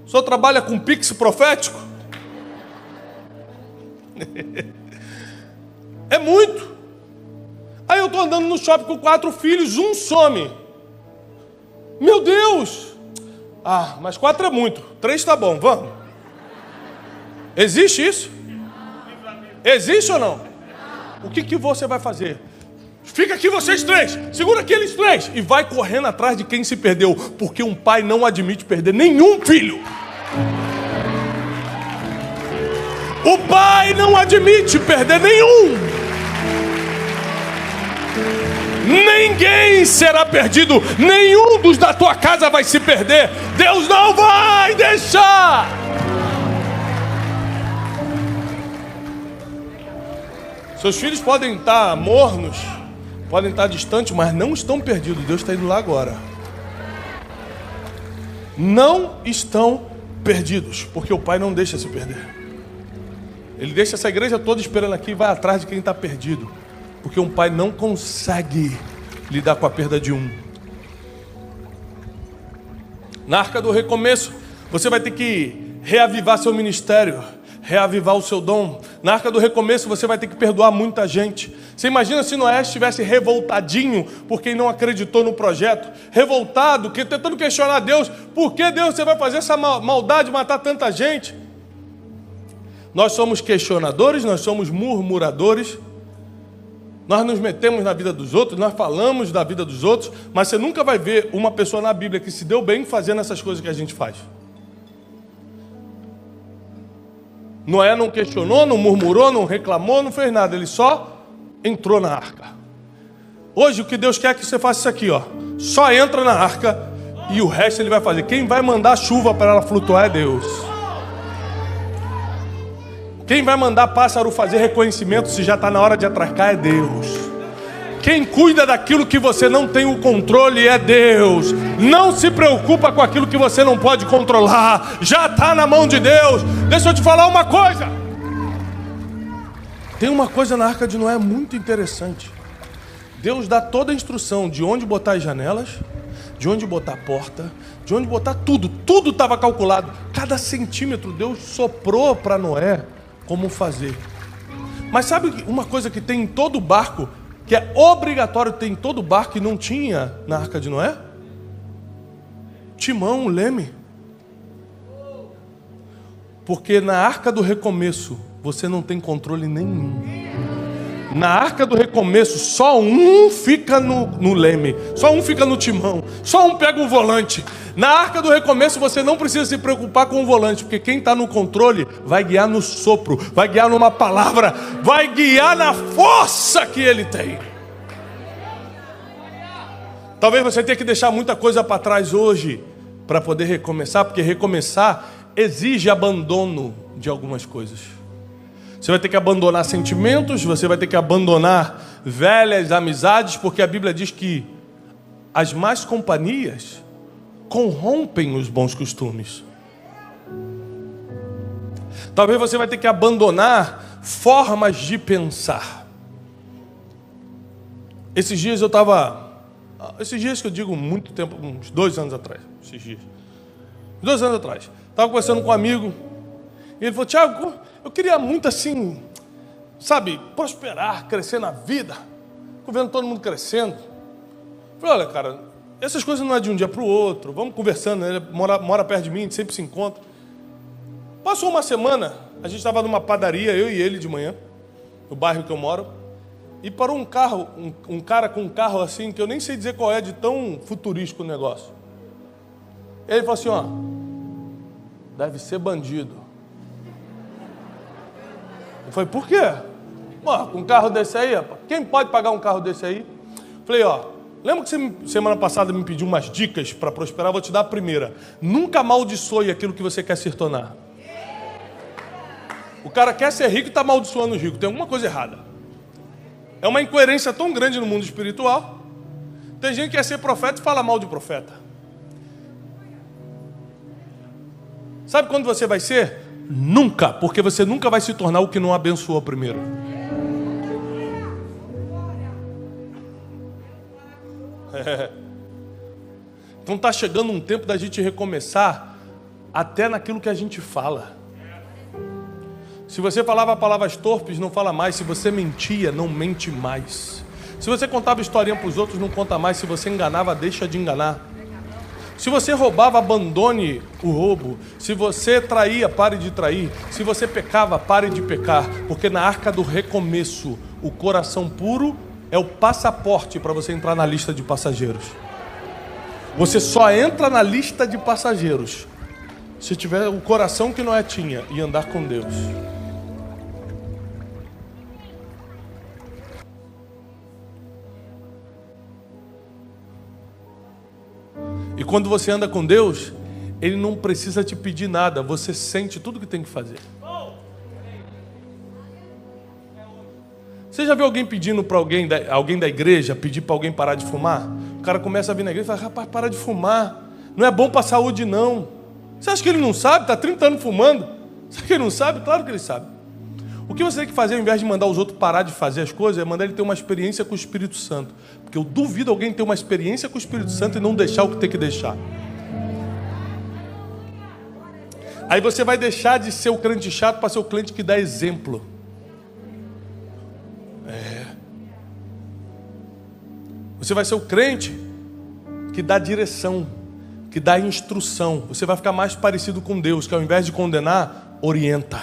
o senhor trabalha com pix profético? É muito. Aí eu estou andando no shopping com 4 filhos, um some. Meu Deus! Ah, mas 4 é muito. 3 está bom, vamos. Existe isso? Existe ou não? O que você vai fazer? Fica aqui vocês 3, segura aqueles 3 e vai correndo atrás de quem se perdeu, porque um pai não admite perder nenhum filho. O pai não admite perder nenhum. Ninguém será perdido, nenhum dos da tua casa vai se perder. Deus não vai deixar. Seus filhos podem estar mornos, podem estar distantes, mas não estão perdidos. Deus está indo lá agora. Não estão perdidos, porque o Pai não deixa se perder. Ele deixa essa igreja toda esperando aqui e vai atrás de quem está perdido, porque um pai não consegue lidar com a perda de um. Na Arca do Recomeço, você vai ter que reavivar seu ministério, reavivar o seu dom. Na Arca do Recomeço você vai ter que perdoar muita gente. Você imagina se Noé estivesse revoltadinho por quem não acreditou no projeto, revoltado, tentando questionar Deus, por que Deus você vai fazer essa maldade, matar tanta gente? Nós somos questionadores, nós somos murmuradores, nós nos metemos na vida dos outros, nós falamos da vida dos outros, mas você nunca vai ver uma pessoa na Bíblia que se deu bem fazendo essas coisas que a gente faz. Noé não questionou, não murmurou, não reclamou, não fez nada. Ele só entrou na arca. Hoje o que Deus quer é que você faça isso aqui, ó. Só entra na arca e o resto Ele vai fazer. Quem vai mandar chuva para ela flutuar é Deus. Quem vai mandar pássaro fazer reconhecimento se já está na hora de atracar é Deus. Quem cuida daquilo que você não tem o controle é Deus. Não se preocupa com aquilo que você não pode controlar. Já está na mão de Deus. Deixa eu te falar uma coisa. Tem uma coisa na Arca de Noé muito interessante. Deus dá toda a instrução de onde botar as janelas, de onde botar a porta, de onde botar tudo. Tudo estava calculado. Cada centímetro Deus soprou para Noé como fazer. Mas sabe uma coisa que tem em todo barco, que é obrigatório ter em todo barco e não tinha na Arca de Noé? Timão, leme. Porque na Arca do Recomeço você não tem controle nenhum. Na Arca do Recomeço só um fica no leme, só um fica no timão, só um pega o volante. Na Arca do Recomeço você não precisa se preocupar com o volante, porque quem está no controle vai guiar no sopro, vai guiar numa palavra, vai guiar na força que ele tem. Talvez você tenha que deixar muita coisa para trás hoje para poder recomeçar, porque recomeçar exige abandono de algumas coisas. Você vai ter que abandonar sentimentos, você vai ter que abandonar velhas amizades, porque a Bíblia diz que as más companhias corrompem os bons costumes. Talvez você vai ter que abandonar formas de pensar. Esses dias que eu digo muito tempo, uns 2 anos atrás, 2 anos atrás, estava conversando com um amigo, e ele falou, Tiago, eu queria muito assim, sabe, prosperar, crescer na vida. Fico vendo todo mundo crescendo. Falei, olha, cara, essas coisas não é de um dia para o outro. Vamos conversando, ele mora perto de mim, a gente sempre se encontra. Passou uma semana, a gente estava numa padaria, eu e ele de manhã, no bairro que eu moro, e parou um carro, um cara com um carro assim, que eu nem sei dizer qual é, de tão futurístico o negócio. Ele falou assim, ó, deve ser bandido. Eu falei, por quê? Pô, com um carro desse aí, rapaz, quem pode pagar um carro desse aí? Falei, ó, lembra que você semana passada me pediu umas dicas para prosperar? Vou te dar a primeira. Nunca amaldiçoe aquilo que você quer se tornar. O cara quer ser rico e está amaldiçoando os ricos. Tem alguma coisa errada. É uma incoerência tão grande no mundo espiritual. Tem gente que quer ser profeta e fala mal de profeta. Sabe quando você vai ser? Nunca, porque você nunca vai se tornar o que não abençoou primeiro. Então está chegando um tempo da gente recomeçar até naquilo que a gente fala. Se você falava palavras torpes, não fala mais. Se você mentia, não mente mais. Se você contava historinha para os outros, não conta mais. Se você enganava, deixa de enganar. Se você roubava, abandone o roubo. Se você traía, pare de trair. Se você pecava, pare de pecar. Porque na arca do recomeço, o coração puro é o passaporte para você entrar na lista de passageiros. Você só entra na lista de passageiros se tiver o coração que Noé tinha e andar com Deus. E quando você anda com Deus, Ele não precisa te pedir nada, você sente tudo que tem que fazer. Você já viu alguém pedindo para alguém da igreja, pedir para alguém parar de fumar? O cara começa a vir na igreja e fala, rapaz, para de fumar, não é bom para a saúde não. Você acha que ele não sabe? Está 30 anos fumando. Você acha que ele não sabe? Claro que ele sabe. O que você tem que fazer, ao invés de mandar os outros parar de fazer as coisas, é mandar ele ter uma experiência com o Espírito Santo. Porque eu duvido alguém ter uma experiência com o Espírito Santo e não deixar o que tem que deixar. Aí você vai deixar de ser o crente chato para ser o crente que dá exemplo. Você vai ser o crente que dá direção, que dá instrução. Você vai ficar mais parecido com Deus, que ao invés de condenar, orienta.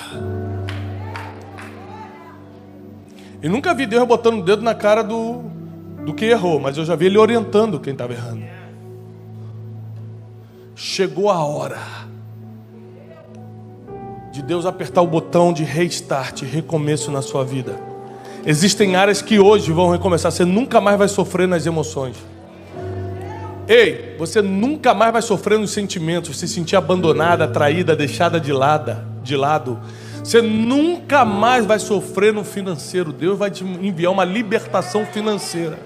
Eu nunca vi Deus botando o dedo na cara do que errou, mas eu já vi Ele orientando quem estava errando. Chegou a hora de Deus apertar o botão de restart, recomeço na sua vida. Existem áreas que hoje vão recomeçar. Você nunca mais vai sofrer nas emoções. Ei, você nunca mais vai sofrer nos sentimentos, se sentir abandonada, traída, deixada de lado. Você nunca mais vai sofrer no financeiro. Deus vai te enviar uma libertação financeira.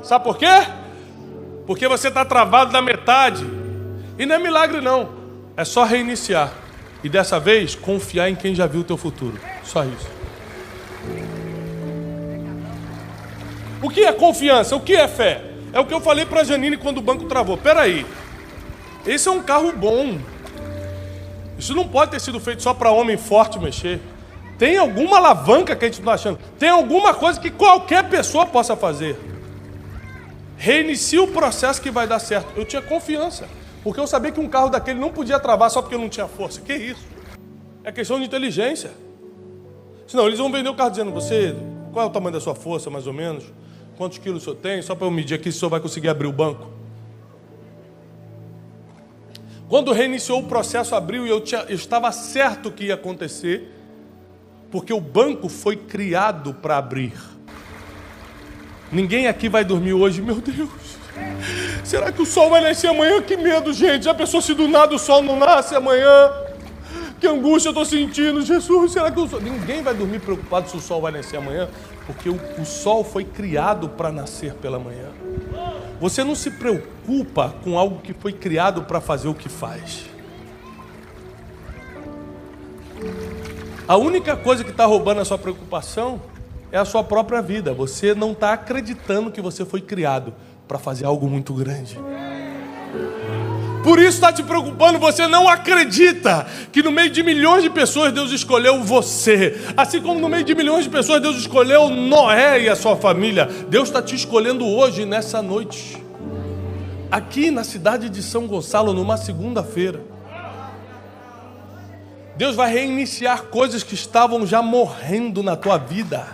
Sabe por quê? Porque você está travado na metade. E não é milagre não. É só reiniciar. E dessa vez, confiar em quem já viu o teu futuro. Só isso. O que é confiança? O que é fé? É o que eu falei para a Janine quando o banco travou. Peraí, esse é um carro bom. Isso não pode ter sido feito só para homem forte mexer. Tem alguma alavanca que a gente não está achando. Tem alguma coisa que qualquer pessoa possa fazer. Reinicia o processo que vai dar certo. Eu tinha confiança, porque eu sabia que um carro daquele não podia travar só porque eu não tinha força. Que isso? É questão de inteligência. Senão eles vão vender o carro dizendo, qual é o tamanho da sua força, mais ou menos? Quantos quilos o senhor tem? Só para eu medir aqui se o senhor vai conseguir abrir o banco. Quando reiniciou o processo, abriu e eu estava certo que ia acontecer, porque o banco foi criado para abrir. Ninguém aqui vai dormir hoje, meu Deus. Será que o sol vai nascer amanhã? Que medo, gente. Já pensou se do nada o sol não nasce amanhã? Que angústia eu estou sentindo, Jesus. Será que o sol... Ninguém vai dormir preocupado se o sol vai nascer amanhã, porque o sol foi criado para nascer pela manhã. Você não se preocupa com algo que foi criado para fazer o que faz. A única coisa que está roubando a sua preocupação é a sua própria vida. Você não está acreditando que você foi criado para fazer algo muito grande. Por isso está te preocupando. Você não acredita que no meio de milhões de pessoas Deus escolheu você. Assim como no meio de milhões de pessoas Deus escolheu Noé e a sua família. Deus está te escolhendo hoje, nessa noite, aqui na cidade de São Gonçalo, numa segunda-feira. Deus vai reiniciar coisas que estavam já morrendo na tua vida.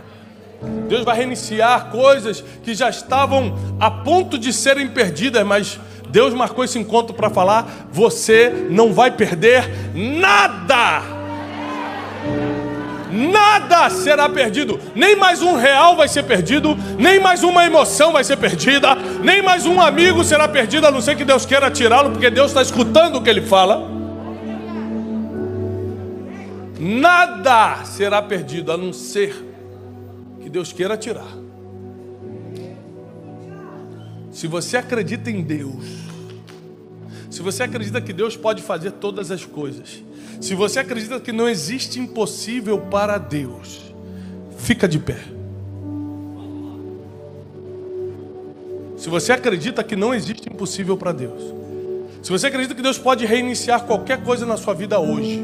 Deus vai reiniciar coisas que já estavam a ponto de serem perdidas, mas Deus marcou esse encontro para falar: você não vai perder nada. Nada será perdido. Nem mais R$1 vai ser perdido, nem mais uma emoção vai ser perdida, nem mais um amigo será perdido, a não ser que Deus queira tirá-lo, porque Deus está escutando o que ele fala. Nada será perdido, a não ser que Deus queira tirar. Se você acredita em Deus, se você acredita que Deus pode fazer todas as coisas, se você acredita que não existe impossível para Deus, fica de pé. Se você acredita que não existe impossível para Deus, se você acredita que Deus pode reiniciar qualquer coisa na sua vida hoje,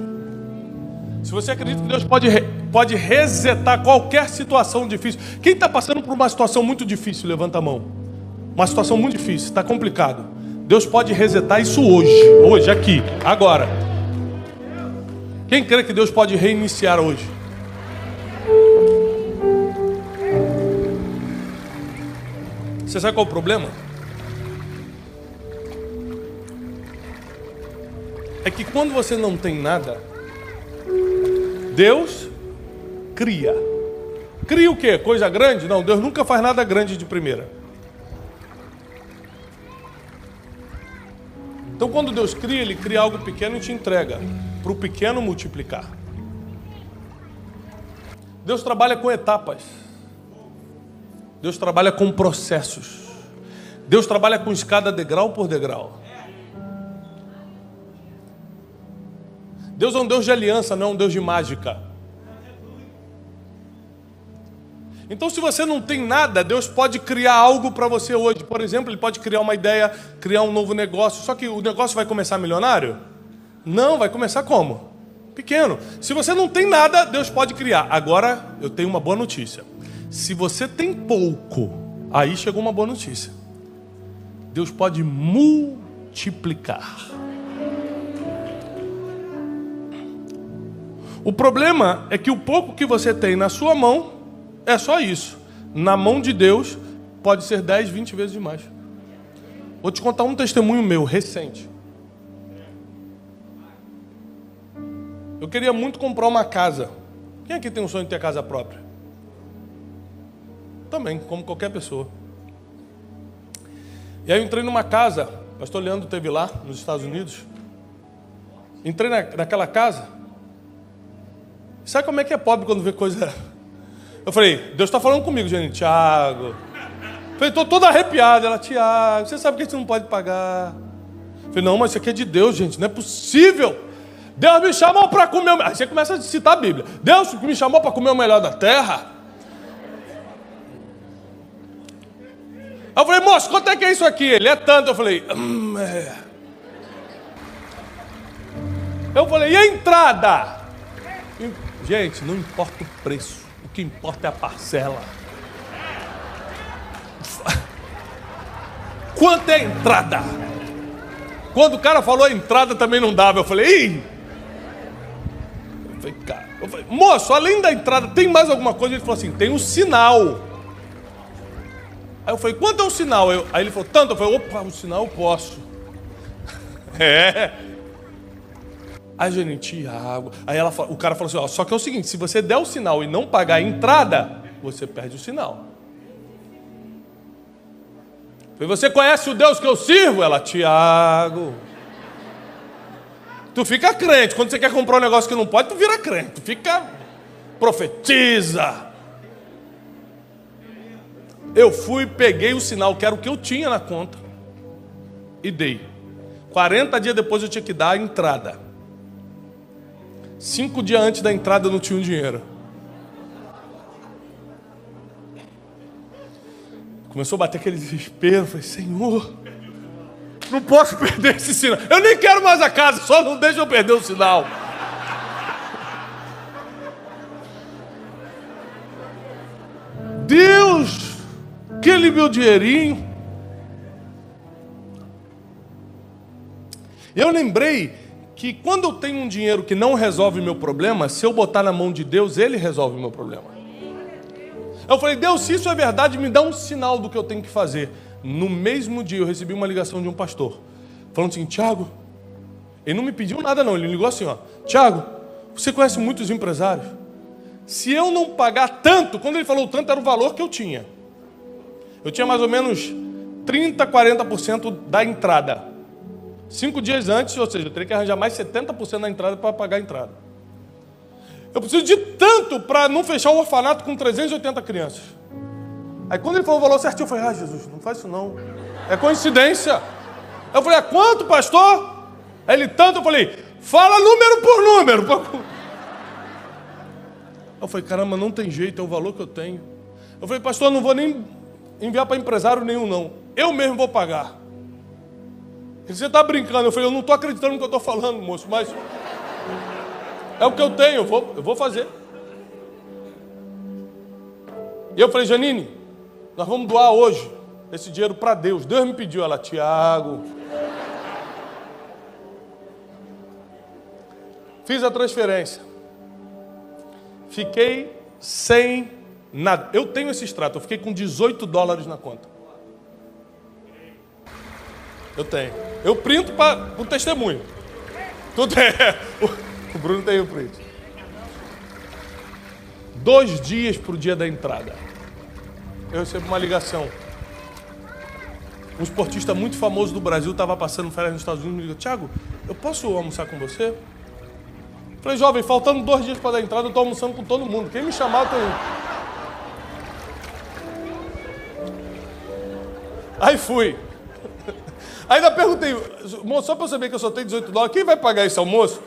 se você acredita que Deus pode resetar qualquer situação difícil. Quem está passando por uma situação muito difícil, levanta a mão. Uma situação muito difícil, está complicado. Deus pode resetar isso hoje, aqui, agora. Quem crê que Deus pode reiniciar hoje? Você sabe qual é o problema? É que quando você não tem nada, Deus cria. Cria o quê? Coisa grande? Não, Deus nunca faz nada grande de primeira. Então quando Deus cria, Ele cria algo pequeno e te entrega, para o pequeno multiplicar. Deus trabalha com etapas. Deus trabalha com processos. Deus trabalha com escada degrau por degrau. Deus é um Deus de aliança, não é um Deus de mágica. Então, se você não tem nada, Deus pode criar algo para você hoje. Por exemplo, Ele pode criar uma ideia, criar um novo negócio. Só que o negócio vai começar milionário? Não, vai começar como? Pequeno. Se você não tem nada, Deus pode criar. Agora, eu tenho uma boa notícia. Se você tem pouco, aí chegou uma boa notícia. Deus pode multiplicar. O problema é que o pouco que você tem na sua mão é só isso. Na mão de Deus pode ser 10, 20 vezes demais. Vou te contar um testemunho meu, recente. Eu queria muito comprar uma casa. Quem aqui tem um sonho de ter casa própria? Também, como qualquer pessoa. E aí eu entrei numa casa, o pastor Leandro esteve lá, nos Estados Unidos. Entrei naquela casa. Sabe como é que é pobre quando vê coisa... Eu falei, Deus está falando comigo, gente. Tiago. Falei, estou todo arrepiado. Ela, Tiago, você sabe que a gente não pode pagar. Falei, não, mas isso aqui é de Deus, gente. Não é possível. Deus me chamou para comer o... Aí você começa a citar a Bíblia. Deus me chamou para comer o melhor da terra. Aí eu falei, moço, quanto é que é isso aqui? Ele é tanto. Eu falei, é. Eu falei, e a entrada? Gente, não importa o preço, o que importa é a parcela. Quanto é a entrada? Quando o cara falou a entrada também não dava, eu falei, ih! Eu falei, moço, além da entrada, tem mais alguma coisa? Ele falou assim, tem um sinal. Aí eu falei, quanto é o sinal? Aí ele falou, tanto. Eu falei, opa, o sinal eu posso. É. Aí, gente, água. Aí o cara falou assim, ó, só que é o seguinte, se você der o sinal e não pagar a entrada, você perde o sinal. Eu falei, você conhece o Deus que eu sirvo? Ela, Tiago. Tu fica crente. Quando você quer comprar um negócio que não pode, tu vira crente. Tu fica, profetiza. Eu fui, peguei o sinal, que era o que eu tinha na conta, e dei. 40 dias depois eu tinha que dar a entrada. 5 dias antes da entrada eu não tinha um dinheiro. Começou a bater aquele desespero. Eu falei, Senhor, não posso perder esse sinal. Eu nem quero mais a casa, só não deixa eu perder o sinal. Deus, aquele meu dinheirinho. Eu lembrei que quando eu tenho um dinheiro que não resolve meu problema, se eu botar na mão de Deus, Ele resolve o meu problema. Eu falei, Deus, se isso é verdade, me dá um sinal do que eu tenho que fazer. No mesmo dia eu recebi uma ligação de um pastor, falando assim, Tiago, ele não me pediu nada não, ele ligou assim, ó, Tiago, você conhece muitos empresários? Se eu não pagar tanto, quando ele falou tanto, era o valor que eu tinha. Eu tinha mais ou menos 30, 40% da entrada. 5 dias antes, ou seja, eu teria que arranjar mais 70% da entrada para pagar a entrada. Eu preciso de tanto para não fechar o orfanato com 380 crianças. Aí quando ele falou o valor certinho, eu falei, Jesus, não faz isso não. É coincidência. Eu falei, quanto, pastor? Aí ele tanto, eu falei, fala número por número. Eu falei, caramba, não tem jeito, é o valor que eu tenho. Eu falei, pastor, não vou nem enviar para empresário nenhum não. Eu mesmo vou pagar. Você está brincando? Eu falei, eu não estou acreditando no que eu estou falando, moço, mas é o que eu tenho, eu vou fazer. E eu falei, Janine, nós vamos doar hoje esse dinheiro para Deus. Deus me pediu, ela, Tiago. Fiz a transferência. Fiquei sem nada. Eu tenho esse extrato, eu fiquei com $18 na conta. Eu tenho. Eu printo para o testemunho. Tudo é. O Bruno tem o print. 2 dias para o dia da entrada. Eu recebo uma ligação. Um esportista muito famoso do Brasil estava passando férias nos Estados Unidos e me ligou, Tiago, eu posso almoçar com você? Falei, jovem, faltando 2 dias para dar entrada, eu estou almoçando com todo mundo. Quem me chamar, eu estou indo. Aí fui. Ainda perguntei, moço, só para eu saber que eu só tenho $18, quem vai pagar esse almoço?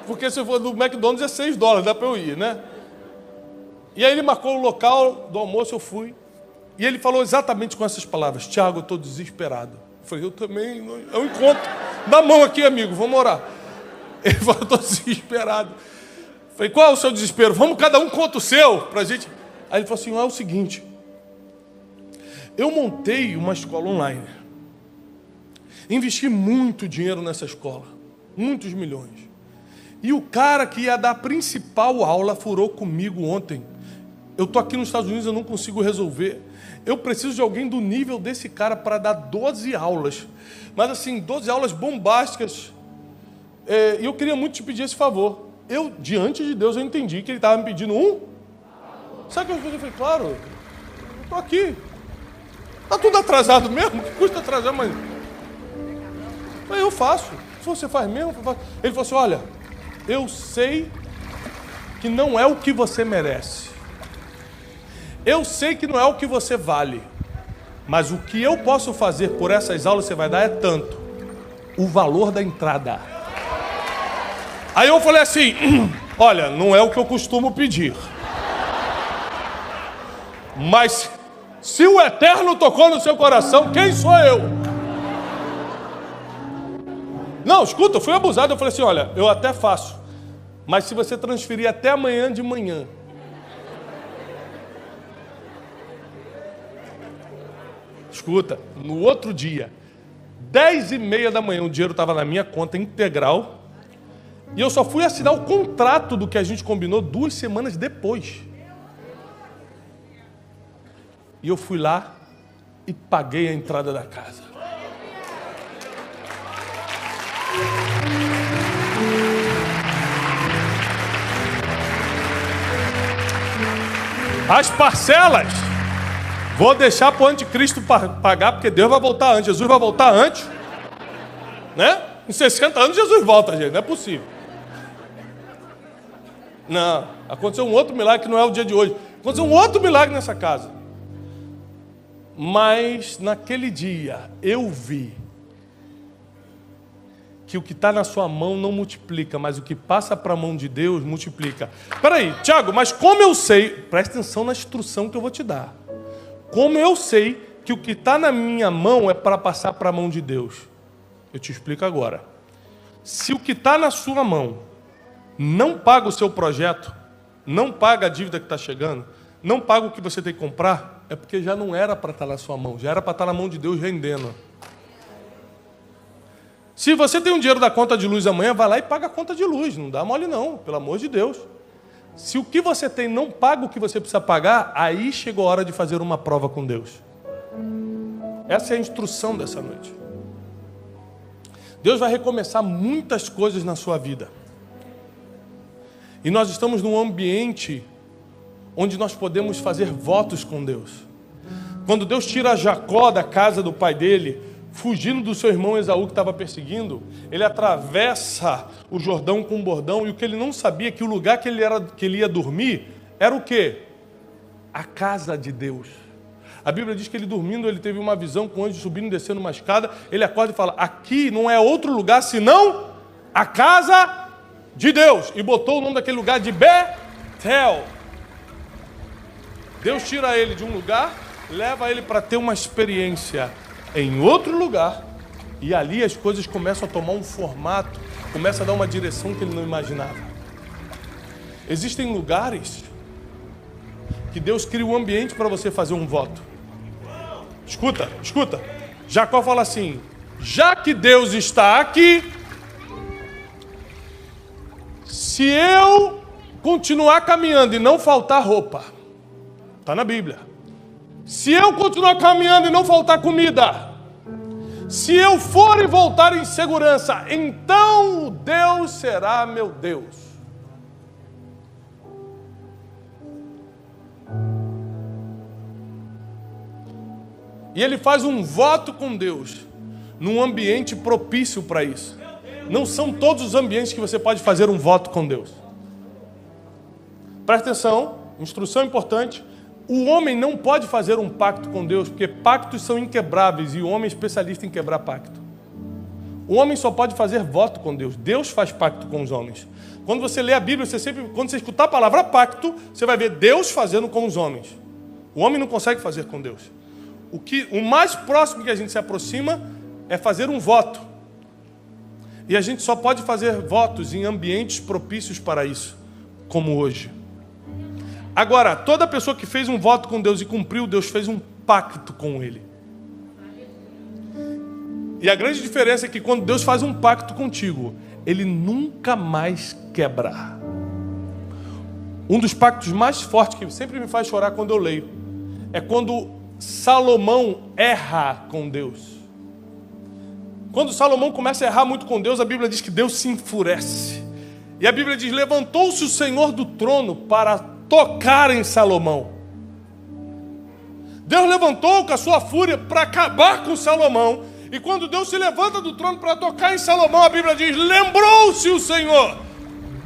Porque se for do McDonald's é $6, dá para eu ir, né? E aí ele marcou o local do almoço, eu fui. E ele falou exatamente com essas palavras, Tiago, eu estou desesperado. Eu falei, eu também, é um encontro. Dá a mão aqui, amigo, vamos orar. Ele falou, eu estou desesperado. Eu falei, qual é o seu desespero? Vamos cada um conta o seu, pra gente. Aí ele falou assim, é o seguinte, eu montei uma escola online. Investi muito dinheiro nessa escola, muitos milhões. E o cara que ia dar a principal aula furou comigo ontem. Eu estou aqui nos Estados Unidos, eu não consigo resolver. Eu preciso de alguém do nível desse cara para dar 12 aulas. Mas assim, 12 aulas bombásticas. E eu queria muito te pedir esse favor. Eu, diante de Deus, eu entendi que ele estava me pedindo um. Sabe o que eu falei? Claro, eu estou aqui. Está tudo atrasado mesmo? Que custa atrasar, mas... Eu faço. Se você faz mesmo, eu faço. Ele falou assim, olha, eu sei que não é o que você merece. Eu sei que não é o que você vale. Mas o que eu posso fazer por essas aulas você vai dar é tanto. O valor da entrada. Aí eu falei assim, olha, não é o que eu costumo pedir. Mas se o Eterno tocou no seu coração, quem sou eu? Não, escuta, eu fui abusado. Eu falei assim, olha, eu até faço. Mas se você transferir até amanhã de manhã. Escuta, no outro dia, 10h30 da manhã, o dinheiro estava na minha conta integral. E eu só fui assinar o contrato do que a gente combinou 2 semanas depois. E eu fui lá e paguei a entrada da casa. As parcelas, vou deixar para o anticristo pagar, porque Deus vai voltar antes, Jesus vai voltar antes, né? Em 60 anos Jesus volta, gente, não é possível. Não, aconteceu um outro milagre que não é o dia de hoje. Aconteceu um outro milagre nessa casa. Mas naquele dia eu vi que o que está na sua mão não multiplica, mas o que passa para a mão de Deus multiplica. Espera aí, Tiago, mas como eu sei, presta atenção na instrução que eu vou te dar. Como eu sei que o que está na minha mão é para passar para a mão de Deus? Eu te explico agora. Se o que está na sua mão não paga o seu projeto, não paga a dívida que está chegando, não paga o que você tem que comprar, é porque já não era para estar na sua mão, já era para estar na mão de Deus rendendo. Se você tem um dinheiro da conta de luz amanhã, vai lá e paga a conta de luz, não dá mole não, pelo amor de Deus. Se o que você tem não paga o que você precisa pagar, aí chegou a hora de fazer uma prova com Deus. Essa é a instrução dessa noite. Deus vai recomeçar muitas coisas na sua vida. E nós estamos num ambiente onde nós podemos fazer votos com Deus. Quando Deus tira Jacó da casa do pai dele, fugindo do seu irmão Esaú que estava perseguindo, ele atravessa o Jordão com um bordão, e o que ele não sabia é que o lugar que ele ia dormir era o quê? A casa de Deus. A Bíblia diz que ele dormindo, ele teve uma visão com o anjo subindo e descendo uma escada, ele acorda e fala, aqui não é outro lugar senão a casa de Deus, e botou o nome daquele lugar de Betel. Deus tira ele de um lugar, leva ele para ter uma experiência em outro lugar, e ali as coisas começam a tomar um formato, começa a dar uma direção que ele não imaginava. Existem lugares que Deus cria um ambiente para você fazer um voto. Escuta. Jacó fala assim, já que Deus está aqui, se eu continuar caminhando e não faltar roupa, está na Bíblia. Se eu continuar caminhando e não faltar comida, se eu for e voltar em segurança, então Deus será meu Deus. E ele faz um voto com Deus, num ambiente propício para isso. Não são todos os ambientes que você pode fazer um voto com Deus. Presta atenção, instrução importante. O homem não pode fazer um pacto com Deus, porque pactos são inquebráveis, e o homem é especialista em quebrar pacto. O homem só pode fazer voto com Deus. Deus faz pacto com os homens. Quando você lê a Bíblia, quando você escutar a palavra pacto, você vai ver Deus fazendo com os homens. O homem não consegue fazer com Deus. O mais próximo que a gente se aproxima é fazer um voto. E a gente só pode fazer votos em ambientes propícios para isso, como hoje. Agora, toda pessoa que fez um voto com Deus e cumpriu, Deus fez um pacto com ele. E a grande diferença é que quando Deus faz um pacto contigo, ele nunca mais quebra. Um dos pactos mais fortes que sempre me faz chorar quando eu leio é quando Salomão erra com Deus. Quando Salomão começa a errar muito com Deus, a Bíblia diz que Deus se enfurece. E a Bíblia diz, levantou-se o Senhor do trono para tocar em Salomão. Deus levantou com a sua fúria para acabar com Salomão. E quando Deus se levanta do trono para tocar em Salomão, a Bíblia diz, lembrou-se o Senhor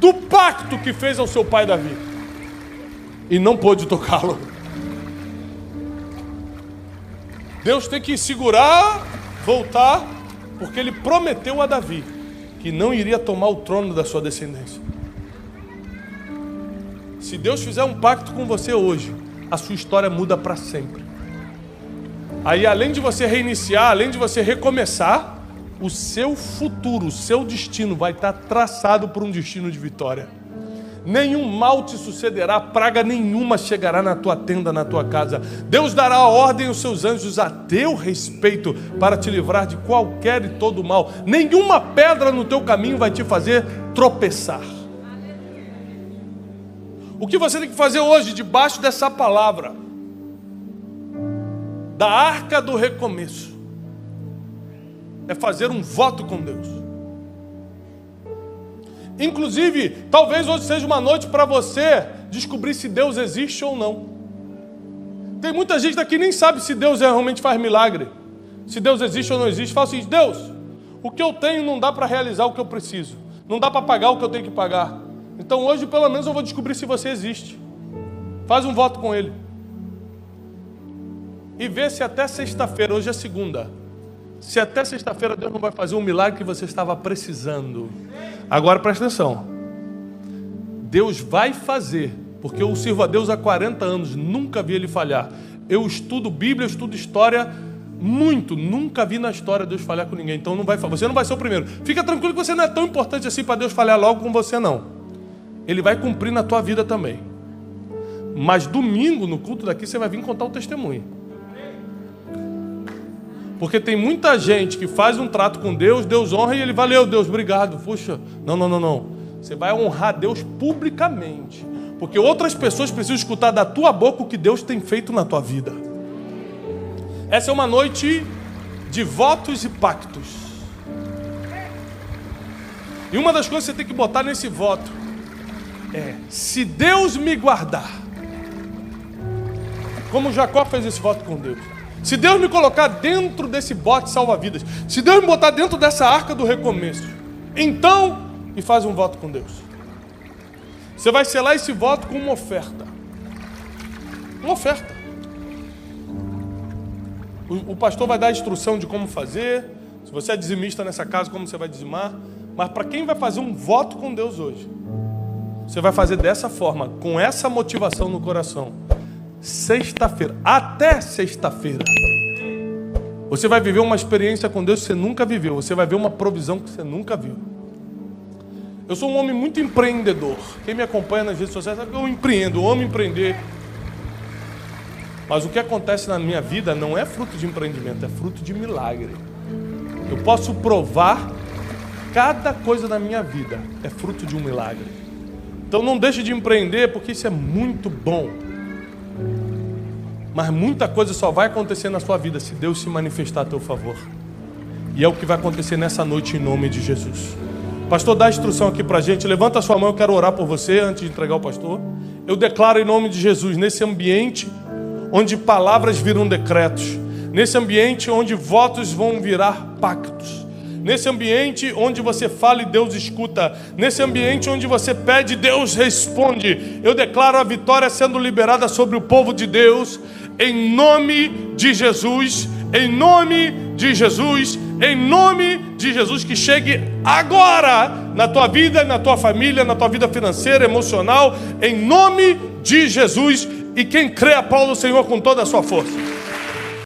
do pacto que fez ao seu pai Davi. E não pôde tocá-lo. Deus tem que segurar, voltar, porque ele prometeu a Davi que não iria tomar o trono da sua descendência. Se Deus fizer um pacto com você hoje, a sua história muda para sempre. Aí, além de você reiniciar, além de você recomeçar, o seu futuro, o seu destino vai estar traçado por um destino de vitória. Nenhum mal te sucederá, praga nenhuma chegará na tua tenda, na tua casa. Deus dará ordem aos seus anjos a teu respeito para te livrar de qualquer e todo mal. Nenhuma pedra no teu caminho vai te fazer tropeçar. O que você tem que fazer hoje, debaixo dessa palavra, da arca do recomeço, é fazer um voto com Deus. Inclusive, talvez hoje seja uma noite para você descobrir se Deus existe ou não. Tem muita gente daqui que nem sabe se Deus realmente faz milagre, se Deus existe ou não existe. Fala assim, Deus, o que eu tenho não dá para realizar o que eu preciso, não dá para pagar o que eu tenho que pagar. Então hoje pelo menos eu vou descobrir se você existe. Faz um voto com Ele. E vê se até sexta-feira, hoje é segunda, se até sexta-feira Deus não vai fazer um milagre que você estava precisando. Agora presta atenção. Deus vai fazer, porque eu sirvo a Deus há 40 anos, nunca vi Ele falhar. Eu estudo Bíblia, eu estudo história Muito. Nunca vi na história Deus falhar com ninguém. Então você não vai ser o primeiro. Fica tranquilo que você não é tão importante assim para Deus falhar logo com você, não. Ele vai cumprir na tua vida também. Mas domingo, no culto daqui, você vai vir contar o testemunho. Porque tem muita gente que faz um trato com Deus, Deus honra e ele, valeu Deus, obrigado. Puxa, não. Você vai honrar Deus publicamente. Porque outras pessoas precisam escutar da tua boca o que Deus tem feito na tua vida. Essa é uma noite de votos e pactos. E uma das coisas que você tem que botar nesse voto é: se Deus me guardar, como Jacó fez esse voto com Deus, se Deus me colocar dentro desse bote salva-vidas, se Deus me botar dentro dessa arca do recomeço, então, e faz um voto com Deus. Você vai selar esse voto com uma oferta. Uma oferta. O pastor vai dar a instrução de como fazer. Se você é dizimista nessa casa, como você vai dizimar. Mas para quem vai fazer um voto com Deus hoje, você vai fazer dessa forma, com essa motivação no coração. Sexta-feira, até sexta-feira, você vai viver uma experiência com Deus que você nunca viveu. Você vai ver uma provisão que você nunca viu. Eu sou um homem muito empreendedor. Quem me acompanha nas redes sociais sabe que eu empreendo, eu amo empreender. Mas o que acontece na minha vida não é fruto de empreendimento, é fruto de milagre. Eu posso provar cada coisa da minha vida é fruto de um milagre. Então não deixe de empreender, porque isso é muito bom. Mas muita coisa só vai acontecer na sua vida se Deus se manifestar a teu favor. E é o que vai acontecer nessa noite em nome de Jesus. Pastor, dá a instrução aqui pra gente. Levanta a sua mão, eu quero orar por você antes de entregar ao pastor. Eu declaro em nome de Jesus, nesse ambiente onde palavras viram decretos, nesse ambiente onde votos vão virar pactos, nesse ambiente onde você fala e Deus escuta, nesse ambiente onde você pede e Deus responde, eu declaro a vitória sendo liberada sobre o povo de Deus, em nome de Jesus, em nome de Jesus, em nome de Jesus, que chegue agora na tua vida, na tua família, na tua vida financeira, emocional, em nome de Jesus. E quem crê, aplauda o Senhor com toda a sua força.